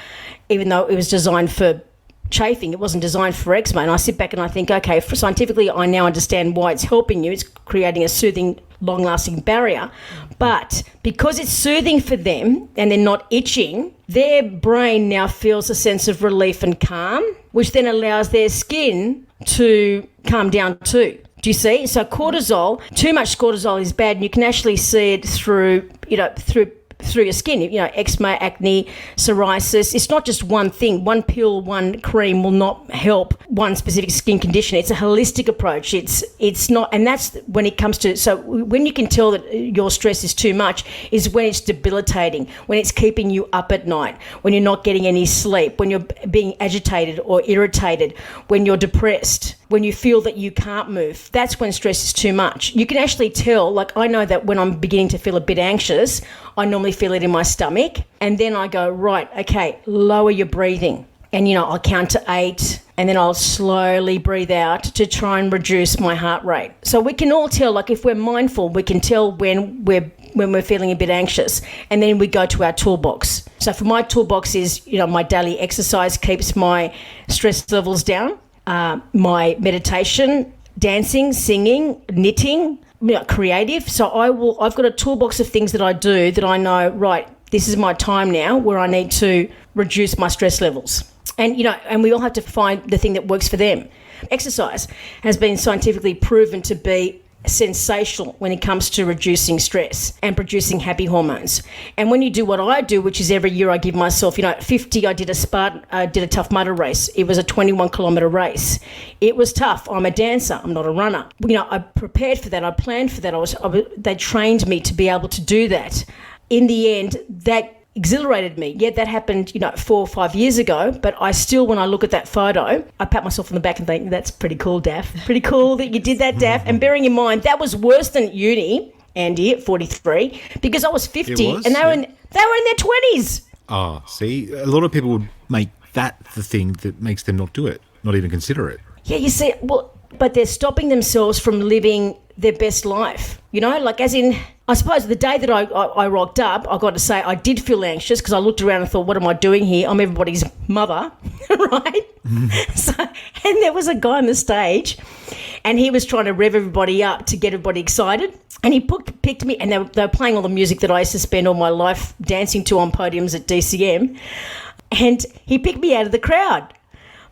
even though it was designed for chafing, it wasn't designed for eczema. And I sit back and I think, okay, scientifically I now understand why it's helping you. It's creating a soothing, long-lasting barrier. But because it's soothing for them and they're not itching, their brain now feels a sense of relief and calm, which then allows their skin to calm down too. Do you see? So cortisol, too much cortisol is bad, and you can actually see it through your skin, eczema, acne, psoriasis. It's not just one thing. One pill, one cream will not help one specific skin condition. It's a holistic approach. It's not, and that's when it comes to, so when you can tell that your stress is too much is when it's debilitating, when it's keeping you up at night, when you're not getting any sleep, when you're being agitated or irritated, when you're depressed, when you feel that you can't move. That's when stress is too much. You can actually tell, like I know that when I'm beginning to feel a bit anxious, I normally feel it in my stomach. And then I go, right, okay, lower your breathing. And, I'll count to 8 and then I'll slowly breathe out to try and reduce my heart rate. So we can all tell, like if we're mindful, we can tell when we're when we're feeling a bit anxious. And then we go to our toolbox. So for my toolbox is, my daily exercise keeps my stress levels down, my meditation, dancing, singing, knitting, creative. So I've got a toolbox of things that I do that I know, right, this is my time now where I need to reduce my stress levels. And, and we all have to find the thing that works for them. Exercise has been scientifically proven to be sensational when it comes to reducing stress and producing happy hormones. And when you do what I do, which is every year I give myself, at 50, I did a Tough Mudder race. It was a 21-kilometre race. It was tough. I'm a dancer. I'm not a runner. I prepared for that. I planned for that. They trained me to be able to do that. In the end, that exhilarated me. Yeah, that happened, 4 or 5 years ago, but I still, when I look at that photo, I pat myself on the back and think, that's pretty cool, Daph. Pretty cool that you did that, Daph. And bearing in mind, that was worse than uni, Andy, at 43, because I was 50 and they were in their 20s. Oh, see, a lot of people would make that the thing that makes them not do it, not even consider it. Yeah, you see, but they're stopping themselves from living their best life, as in, I suppose the day that I rocked up, I got to say I did feel anxious because I looked around and thought, what am I doing here? I'm everybody's mother, right? And there was a guy on the stage and he was trying to rev everybody up to get everybody excited. And he picked me, and they were playing all the music that I used to spend all my life dancing to on podiums at DCM. And he picked me out of the crowd.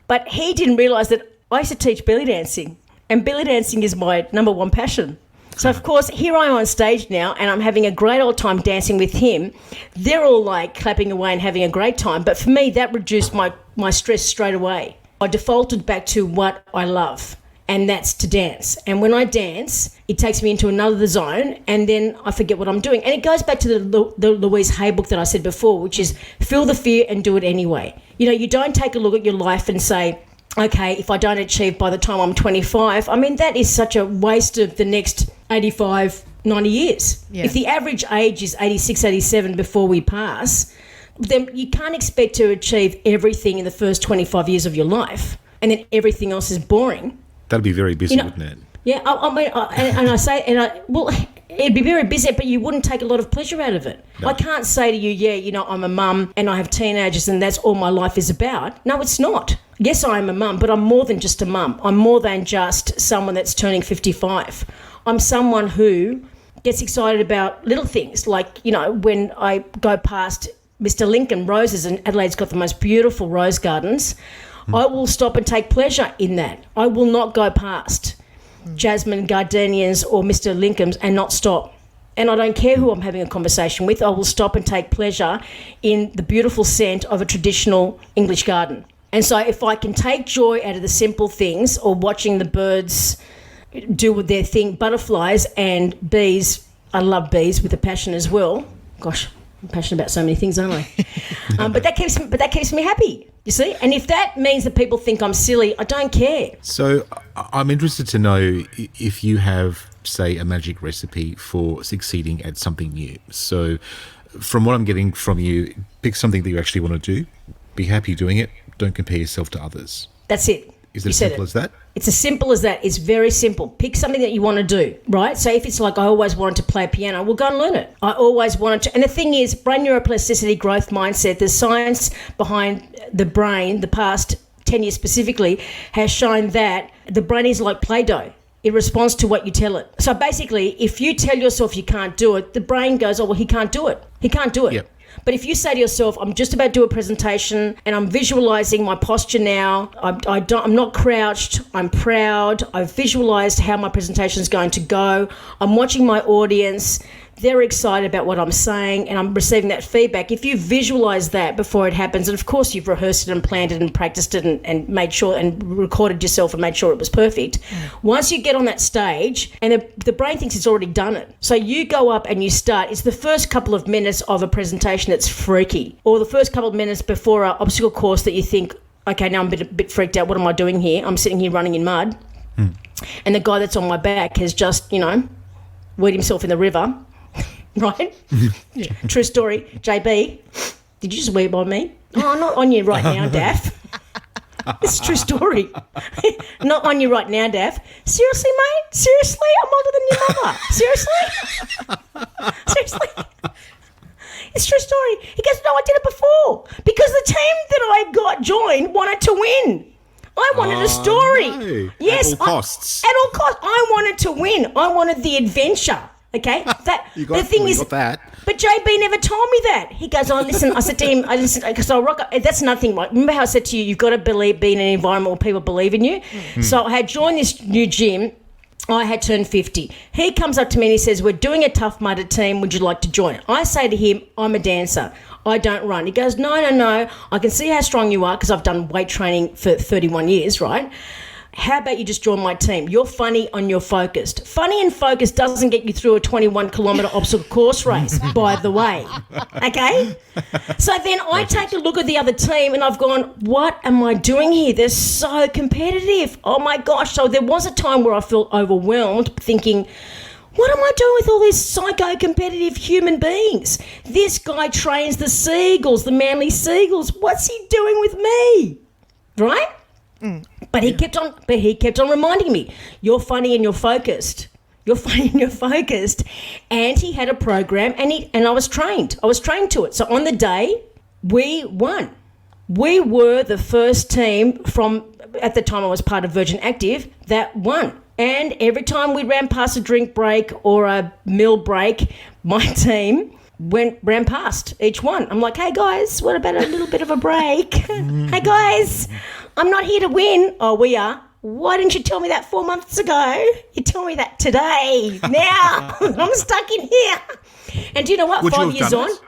But he didn't realise that I used to teach belly dancing. And belly dancing is my number one passion. So, of course, here I am on stage now and I'm having a great old time dancing with him. They're all clapping away and having a great time. But for me, that reduced my stress straight away. I defaulted back to what I love, and that's to dance. And when I dance, it takes me into another zone and then I forget what I'm doing. And it goes back to the Louise Hay book that I said before, which is feel the fear and do it anyway. You don't take a look at your life and say, okay, if I don't achieve by the time I'm 25, that is such a waste of the next 85, 90 years. Yeah. If the average age is 86, 87 before we pass, then you can't expect to achieve everything in the first 25 years of your life, and then everything else is boring. That'd be very busy, wouldn't it? Yeah, it'd be very busy, but you wouldn't take a lot of pleasure out of it. No. I can't say to you, I'm a mum and I have teenagers and that's all my life is about. No, it's not. Yes, I am a mum, but I'm more than just a mum. I'm more than just someone that's turning 55. I'm someone who gets excited about little things like, when I go past Mr. Lincoln Roses, and Adelaide's got the most beautiful rose gardens, I will stop and take pleasure in that. I will not go past jasmine gardenias or Mr. Lincoln's and not stop. And I don't care who I'm having a conversation with, I will stop and take pleasure in the beautiful scent of a traditional English garden. And so if I can take joy out of the simple things, or watching the birds do their thing, butterflies and bees, I love bees with a passion as well. Gosh, I'm passionate about so many things, aren't I? But that keeps me happy, you see. And if that means that people think I'm silly, I don't care. So I'm interested to know if you have, say, a magic recipe for succeeding at something new. So from what I'm getting from you, pick something that you actually want to do, be happy doing it, don't compare yourself to others. That's it. Is it as simple as that? It's as simple as that. It's very simple. Pick something that you want to do, right? So if it's like, I always wanted to play piano, well, go and learn it. I always wanted to. And the thing is, brain neuroplasticity, growth mindset, the science behind the brain, the past 10 years specifically, has shown that the brain is like Play-Doh. It responds to what you tell it. So basically, if you tell yourself you can't do it, the brain goes, oh, well, he can't do it. He can't do it. Yep. But if you say to yourself, I'm just about to do a presentation and I'm visualising my posture now, I'm not crouched, I'm proud, I've visualised how my presentation is going to go, I'm watching my audience, they're excited about what I'm saying and I'm receiving that feedback. If you visualise that before it happens, and of course you've rehearsed it and planned it and practiced it and made sure and recorded yourself and made sure it was perfect, once you get on that stage and the brain thinks it's already done it. So you go up and you start, it's the first couple of minutes of a presentation that's freaky, or the first couple of minutes before an obstacle course that you think, okay, now I'm a bit freaked out, what am I doing here? I'm sitting here running in mud and the guy that's on my back has just, weed himself in the river. Right? Yeah. True story. JB, did you just weep on me? Oh, not on you right now, Daph. It's a true story. Not on you right now, Dav. Seriously, mate? Seriously? I'm older than your mother. Seriously? Seriously? It's a true story. He goes, no, I did it before. Because the team that I got joined wanted to win. I wanted a story. No. Yes. At all costs. At all costs. I wanted to win. I wanted the adventure. Okay? That You got, the thing well, you is, got that. but JB never told me that. He goes, oh, listen, I said to him, because I rock, that's another thing, right? Remember how I said to you, you've got to be in an environment where people believe in you? So I had joined this new gym. I had turned 50. He comes up to me and he says, we're doing a Tough Mudder team. Would you like to join? I say to him, I'm a dancer. I don't run. He goes, no. I can see how strong you are because I've done weight training for 31 years, right? How about you just join my team? You're funny and you're focused. Funny and focused doesn't get you through a 21-kilometre obstacle course race, by the way. Okay? So then I take a look at the other team and I've gone, what am I doing here? They're so competitive. Oh, my gosh. So there was a time where I felt overwhelmed thinking, what am I doing with all these psycho-competitive human beings? This guy trains the seagulls, the manly seagulls. What's he doing with me? Right? But he kept on reminding me, you're funny and you're focused. You're funny and you're focused. And he had a program and I was trained. I was trained to it. So on the day, we won. We were the first team at the time I was part of Virgin Active, that won. And every time we ran past a drink break or a meal break, my team ran past each one. I'm like, hey guys, what about a little bit of a break? Hey guys, I'm not here to win. Oh, we are. Why didn't you tell me that 4 months ago? You tell me that today. Now I'm stuck in here. And do you know what? Would 5 you have years done on, it?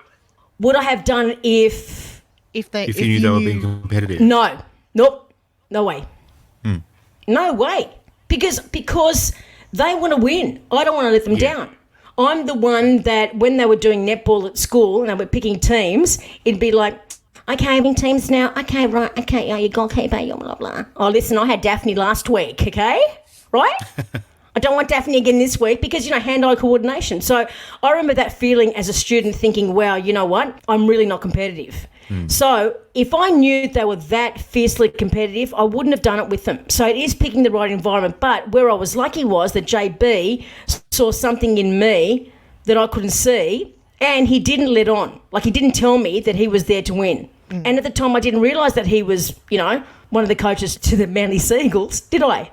would I have done if If If you knew they were being competitive. no, nope, no way. No way. Because they want to win. I don't want to let them down. I'm the one that when they were doing netball at school and they were picking teams, it'd be like, okay, I'm in teams now. Okay, right. Okay, you're goalkeeper, you're blah, blah. Oh, listen, I had Daphne last week, okay? Right? I don't want Daphne again this week because, hand-eye coordination. So I remember that feeling as a student thinking, wow, you know what? I'm really not competitive. So if I knew they were that fiercely competitive, I wouldn't have done it with them. So it is picking the right environment. But where I was lucky was that JB saw something in me that I couldn't see and he didn't let on. Like he didn't tell me that he was there to win. And at the time I didn't realise that he was, one of the coaches to the Manly Seagulls, did I?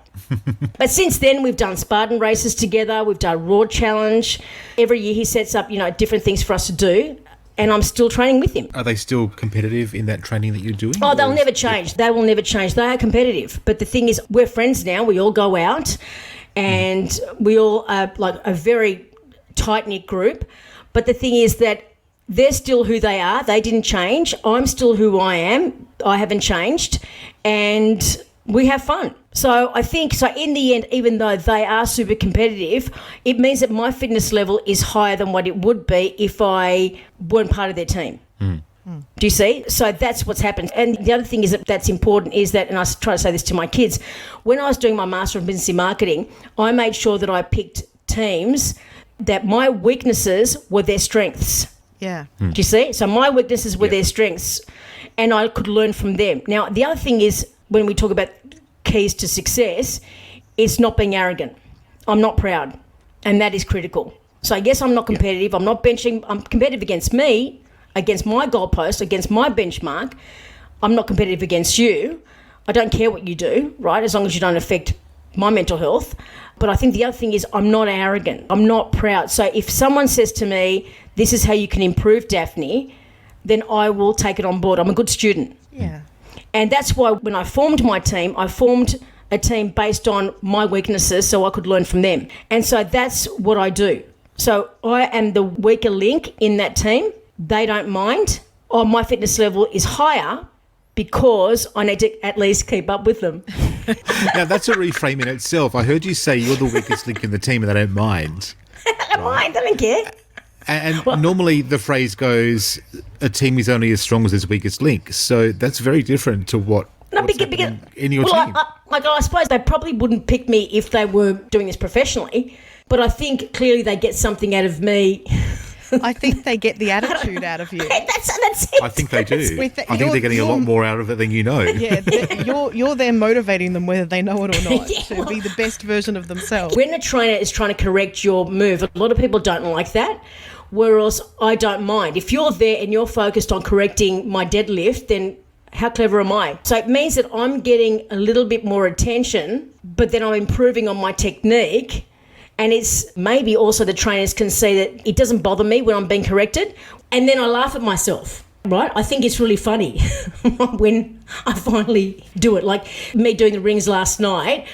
But since then we've done Spartan races together. We've done Raw Challenge. Every year he sets up, different things for us to do. And I'm still training with him. Are they still competitive in that training that you're doing? Oh, they'll never change. They will never change. They are competitive. But the thing is, we're friends now. We all go out and we all are like a very tight-knit group. But the thing is that they're still who they are. They didn't change. I'm still who I am. I haven't changed. And we have fun. So I think, in the end, even though they are super competitive, it means that my fitness level is higher than what it would be if I weren't part of their team. Do you see? So that's what's happened. And the other thing that's important is that, and I try to say this to my kids, when I was doing my Master of Business in Marketing, I made sure that I picked teams that my weaknesses were their strengths. Yeah. Do you see? So my weaknesses were their strengths and I could learn from them. Now, the other thing is when we talk about keys to success, it's not being arrogant. I'm not proud, and that is critical. So yes, I'm not competitive. I'm not benching. I'm competitive against me, against my goalpost, against my benchmark. I'm not competitive against you. I don't care what you do, right, as long as you don't affect my mental health. But I think the other thing is I'm not arrogant. I'm not proud. So if someone says to me, this is how you can improve, Daphne, then I will take it on board. I'm a good student. Yeah. And that's why when I formed my team, I formed a team based on my weaknesses so I could learn from them. And so that's what I do. So I am the weaker link in that team. They don't mind. Oh, my fitness level is higher because I need to at least keep up with them. Now, that's a reframe in itself. I heard you say you're the weakest link in the team and they don't mind. I don't mind. I don't care. And normally the phrase goes, a team is only as strong as its weakest link. So that's very different to what's happening in your team. I suppose they probably wouldn't pick me if they were doing this professionally, but I think clearly they get something out of me I think they get the attitude out of you. That's it. I think they do. I think they're getting a lot you're- more out of it than you know. Yeah, you're there motivating them whether they know it or not to be the best version of themselves. When a trainer is trying to correct your move, a lot of people don't like that, whereas I don't mind. If you're there and you're focused on correcting my deadlift, then how clever am I? So it means that I'm getting a little bit more attention, but then I'm improving on my technique. And it's maybe also the trainers can see that it doesn't bother me when I'm being corrected. And then I laugh at myself, right? I think it's really funny when I finally do it. Like me doing the rings last night,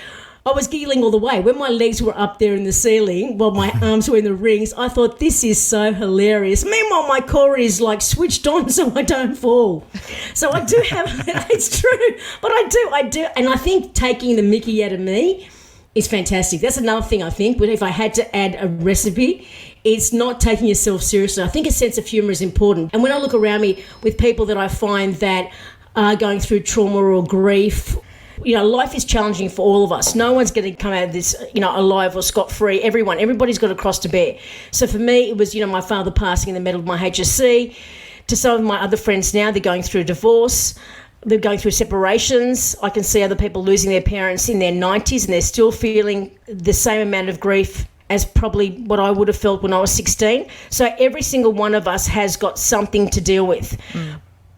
I was giggling all the way. When my legs were up there in the ceiling while my arms were in the rings, I thought, this is so hilarious. Meanwhile, my core is like switched on so I don't fall. So I do have, it's true, but I do. And I think taking the mickey out of me is fantastic. That's another thing I think, but if I had to add a recipe, it's not taking yourself seriously. I think a sense of humour is important. And when I look around me with people that I find that are going through trauma or grief, you know, life is challenging for all of us. No one's going to come out of this, you know, alive or scot-free. Everybody's got a cross to bear. So for me, it was, you know, my father passing in the middle of my HSC. To some of my other friends now, they're going through a divorce. They're going through separations. I can see other people losing their parents in their 90s and they're still feeling the same amount of grief as probably what I would have felt when I was 16. So every single one of us has got something to deal with.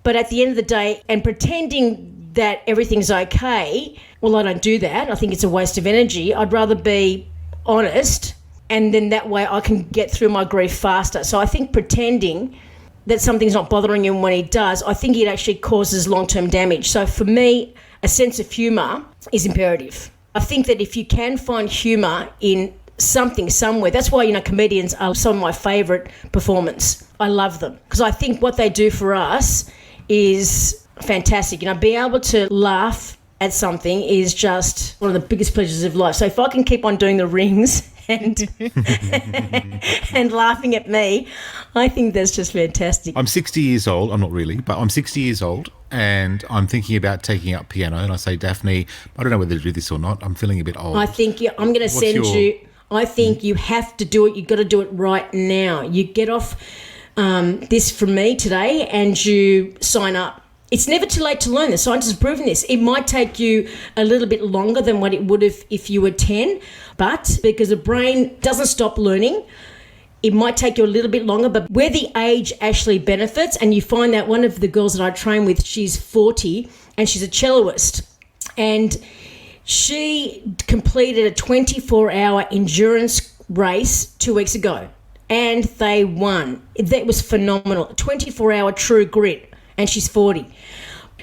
But at the end of the day, and pretending that everything's okay, well, I don't do that. I think it's a waste of energy. I'd rather be honest, and then that way I can get through my grief faster. So I think pretending that something's not bothering you when it does, I think it actually causes long-term damage. So for me, a sense of humour is imperative. I think that if you can find humour in something somewhere, that's why, you know, comedians are some of my favourite performers. I love them because I think what they do for us is fantastic. You know, being able to laugh at something is just one of the biggest pleasures of life. So if I can keep on doing the rings and and laughing at me, I think that's just fantastic. I'm 60 years old. I'm not really, but I'm 60 years old and I'm thinking about taking up piano. And I say, Daphne, I don't know whether to do this or not. I'm feeling a bit old. I think I'm going to send you. I think you have to do it. You've got to do it right now. You get off this from me today and you sign up. It's never too late to learn. The scientists have proven this. It might take you a little bit longer than what it would have if you were 10, but because the brain doesn't stop learning, it might take you a little bit longer, but where the age actually benefits, and you find that one of the girls that I train with, she's 40 and she's a celloist, and she completed a 24-hour endurance race 2 weeks ago, and they won. That was phenomenal. 24-hour true grit. And she's 40.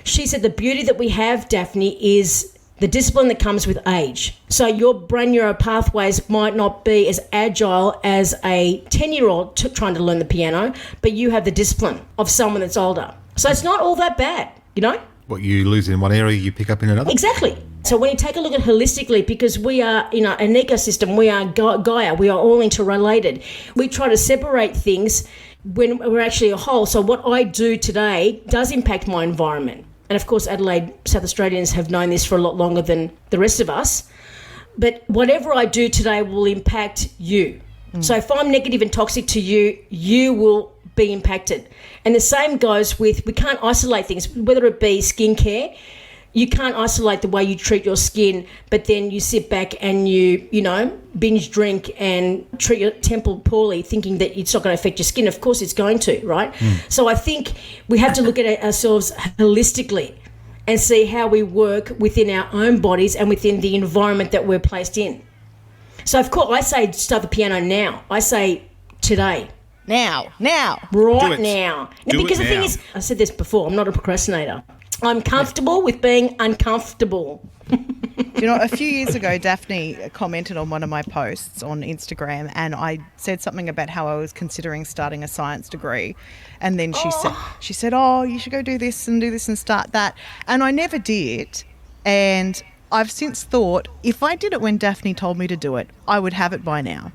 She said the beauty that we have, Daphne, is the discipline that comes with age. So your brain neural pathways might not be as agile as a 10-year-old trying to learn the piano, but you have the discipline of someone that's older. So it's not all that bad, you know? What you lose in one area, you pick up in another? Exactly. So when you take a look at holistically, because we are, you know, an ecosystem, we are Gaia, we are all interrelated. We try to separate things when we're actually a whole. So what I do today does impact my environment. And of course, Adelaide, South Australians have known this for a lot longer than the rest of us. But whatever I do today will impact you. So if I'm negative and toxic to you, you will be impacted. And the same goes with, we can't isolate things, whether it be skincare. You can't isolate the way you treat your skin, but then you sit back and you know, binge drink and treat your temple poorly, thinking that it's not going to affect your skin. Of course it's going to, right? So I think we have to look at ourselves holistically and see how we work within our own bodies and within the environment that we're placed in. So of course I say start the piano now. I say today. Now. Right now. Do because it the thing now. is, I said this before, I'm not a procrastinator. I'm comfortable with being uncomfortable. You know, a few years ago, Daphne commented on one of my posts on Instagram, and I said something about how I was considering starting a science degree. And then she said, oh, you should go do this and start that. And I never did. And I've since thought, if I did it when Daphne told me to do it, I would have it by now.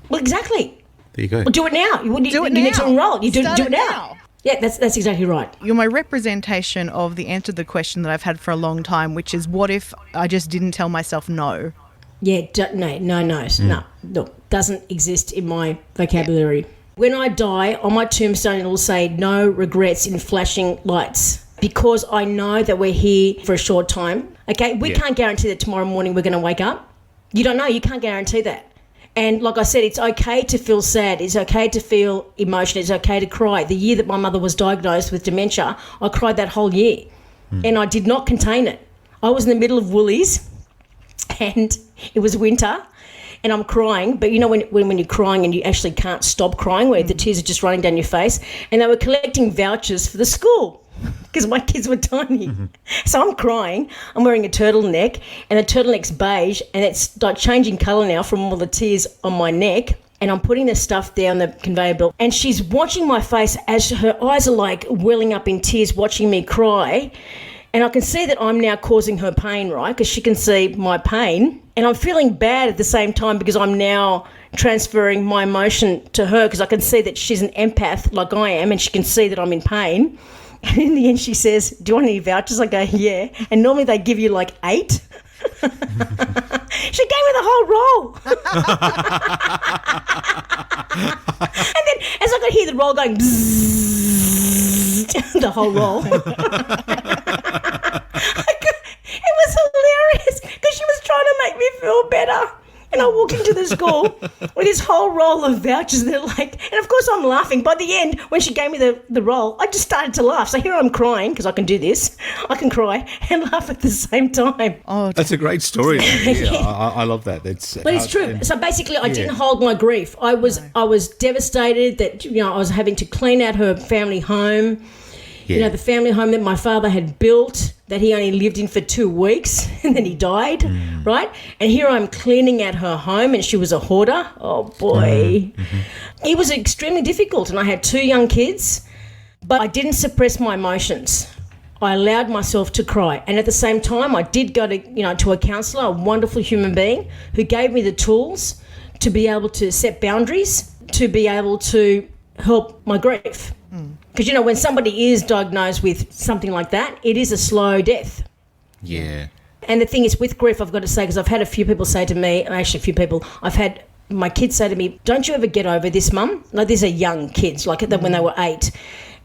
Well, exactly. There you go. Well, do it now. You need to enroll. You do it now. Yeah, that's exactly right. You're my representation of the answer to the question that I've had for a long time, which is, what if I just didn't tell myself no? Yeah, no, doesn't exist in my vocabulary. When I die, on my tombstone it'll say no regrets in flashing lights, because I know that we're here for a short time. Okay, we can't guarantee that tomorrow morning we're going to wake up. You don't know. You can't guarantee that. And like I said, it's okay to feel sad. It's okay to feel emotion. It's okay to cry. The year that my mother was diagnosed with dementia, I cried that whole year. And I did not contain it. I was in the middle of Woolies and it was winter and I'm crying. But you know when you're crying and you actually can't stop crying, where the tears are just running down your face, and they were collecting vouchers for the school because my kids were tiny. So I'm crying. I'm wearing a turtleneck and the turtleneck's beige and it's like changing colour now from all the tears on my neck. And I'm putting the stuff down the conveyor belt and she's watching my face as her eyes are like welling up in tears, watching me cry. And I can see that I'm now causing her pain, right? Because she can see my pain. And I'm feeling bad at the same time because I'm now transferring my emotion to her, because I can see that she's an empath like I am and she can see that I'm in pain. And in the end she says, do you want any vouchers? I go, yeah. And normally they give you like 8. She gave me the whole roll. And then as I could hear the roll going, bzzz, the whole roll. It was hilarious because she was trying to make me feel better. And I walk into the school with this whole roll of vouchers. And they're like, and of course I'm laughing. By the end, when she gave me the roll, I just started to laugh. So here I'm crying because I can do this. I can cry and laugh at the same time. Oh, That's a great story. Yeah, I love that. But it's true. So basically, I didn't hold my grief. I was devastated that I was having to clean out her family home. Yeah. The family home that my father had built, that he only lived in for 2 weeks and then he died, right? And here I'm cleaning out her home and she was a hoarder. Oh, boy. It was extremely difficult and I had 2 young kids, but I didn't suppress my emotions. I allowed myself to cry. And at the same time, I did go to a counsellor, a wonderful human being who gave me the tools to be able to set boundaries, to be able to help my grief. Because, when somebody is diagnosed with something like that, it is a slow death. Yeah. And the thing is, with grief, I've got to say, because I've had a few people say to me, I've had my kids say to me, don't you ever get over this, Mum? Like, these are young kids, like when they were 8.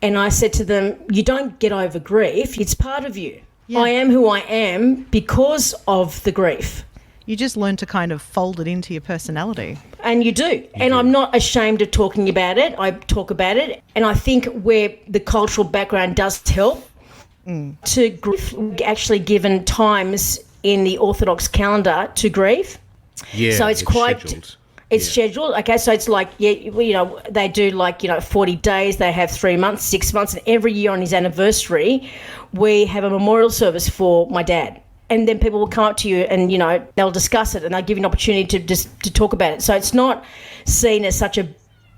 And I said to them, you don't get over grief. It's part of you. Yeah. I am who I am because of the grief. You just learn to kind of fold it into your personality. And you do. And I'm not ashamed of talking about it. I talk about it. And I think where the cultural background does help to grief, actually given times in the Orthodox calendar to grieve. Yeah, so it's quite scheduled. It's scheduled. Okay, so it's like, they do 40 days, they have 3 months, 6 months, and every year on his anniversary, we have a memorial service for my dad. And then people will come up to you and, they'll discuss it and they'll give you an opportunity to talk about it. So it's not seen as such a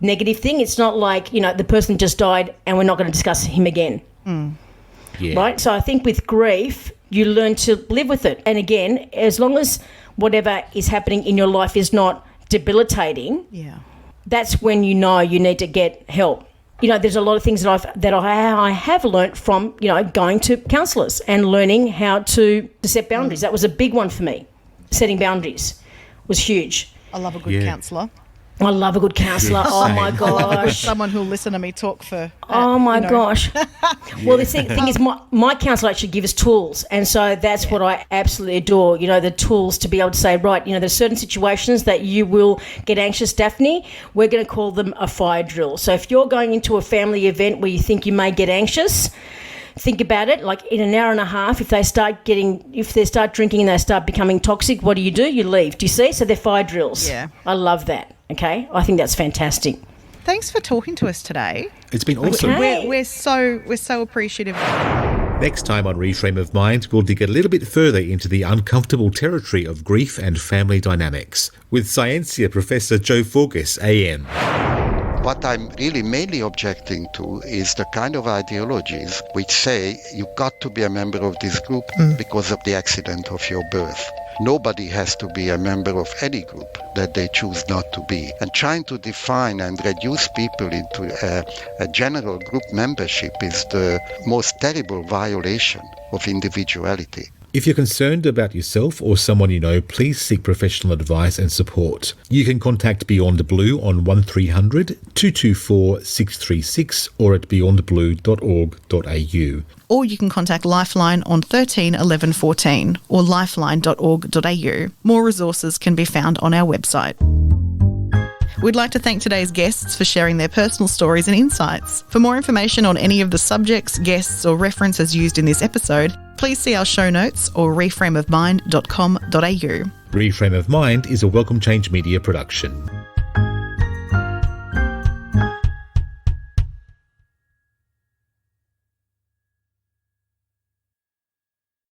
negative thing. It's not like, the person just died and we're not going to discuss him again. Yeah. Right? So I think with grief, you learn to live with it. And again, as long as whatever is happening in your life is not debilitating, that's when you need to get help. There's a lot of things that I have learnt from, going to counsellors and learning how to set boundaries. That was a big one for me. Setting boundaries was huge. I love a good counsellor. I love a good counsellor. Oh, my gosh. Someone who'll listen to me talk for... Oh, my gosh. Well, the thing is, my counsellor actually gives us tools. And so that's what I absolutely adore, the tools to be able to say, right, there's certain situations that you will get anxious, Daphne. We're going to call them a fire drill. So if you're going into a family event where you think you may get anxious, think about it. Like in an hour and a half, if they start drinking and they start becoming toxic, what do? You leave. Do you see? So they're fire drills. Yeah. I love that. Okay. I think that's fantastic. Thanks for talking to us today. It's been awesome. Okay. We're so appreciative. Next time on Reframe of Mind, we'll dig a little bit further into the uncomfortable territory of grief and family dynamics with Scientia Professor Joe Forgas, AM. What I'm really mainly objecting to is the kind of ideologies which say you've got to be a member of this group because of the accident of your birth. Nobody has to be a member of any group that they choose not to be. And trying to define and reduce people into a general group membership is the most terrible violation of individuality. If you're concerned about yourself or someone you know, please seek professional advice and support. You can contact Beyond Blue on 1300 224 636 or at beyondblue.org.au. Or you can contact Lifeline on 13 11 14 or lifeline.org.au. More resources can be found on our website. We'd like to thank today's guests for sharing their personal stories and insights. For more information on any of the subjects, guests or references used in this episode, please see our show notes or reframeofmind.com.au. Reframe of Mind is a Welcome Change Media production.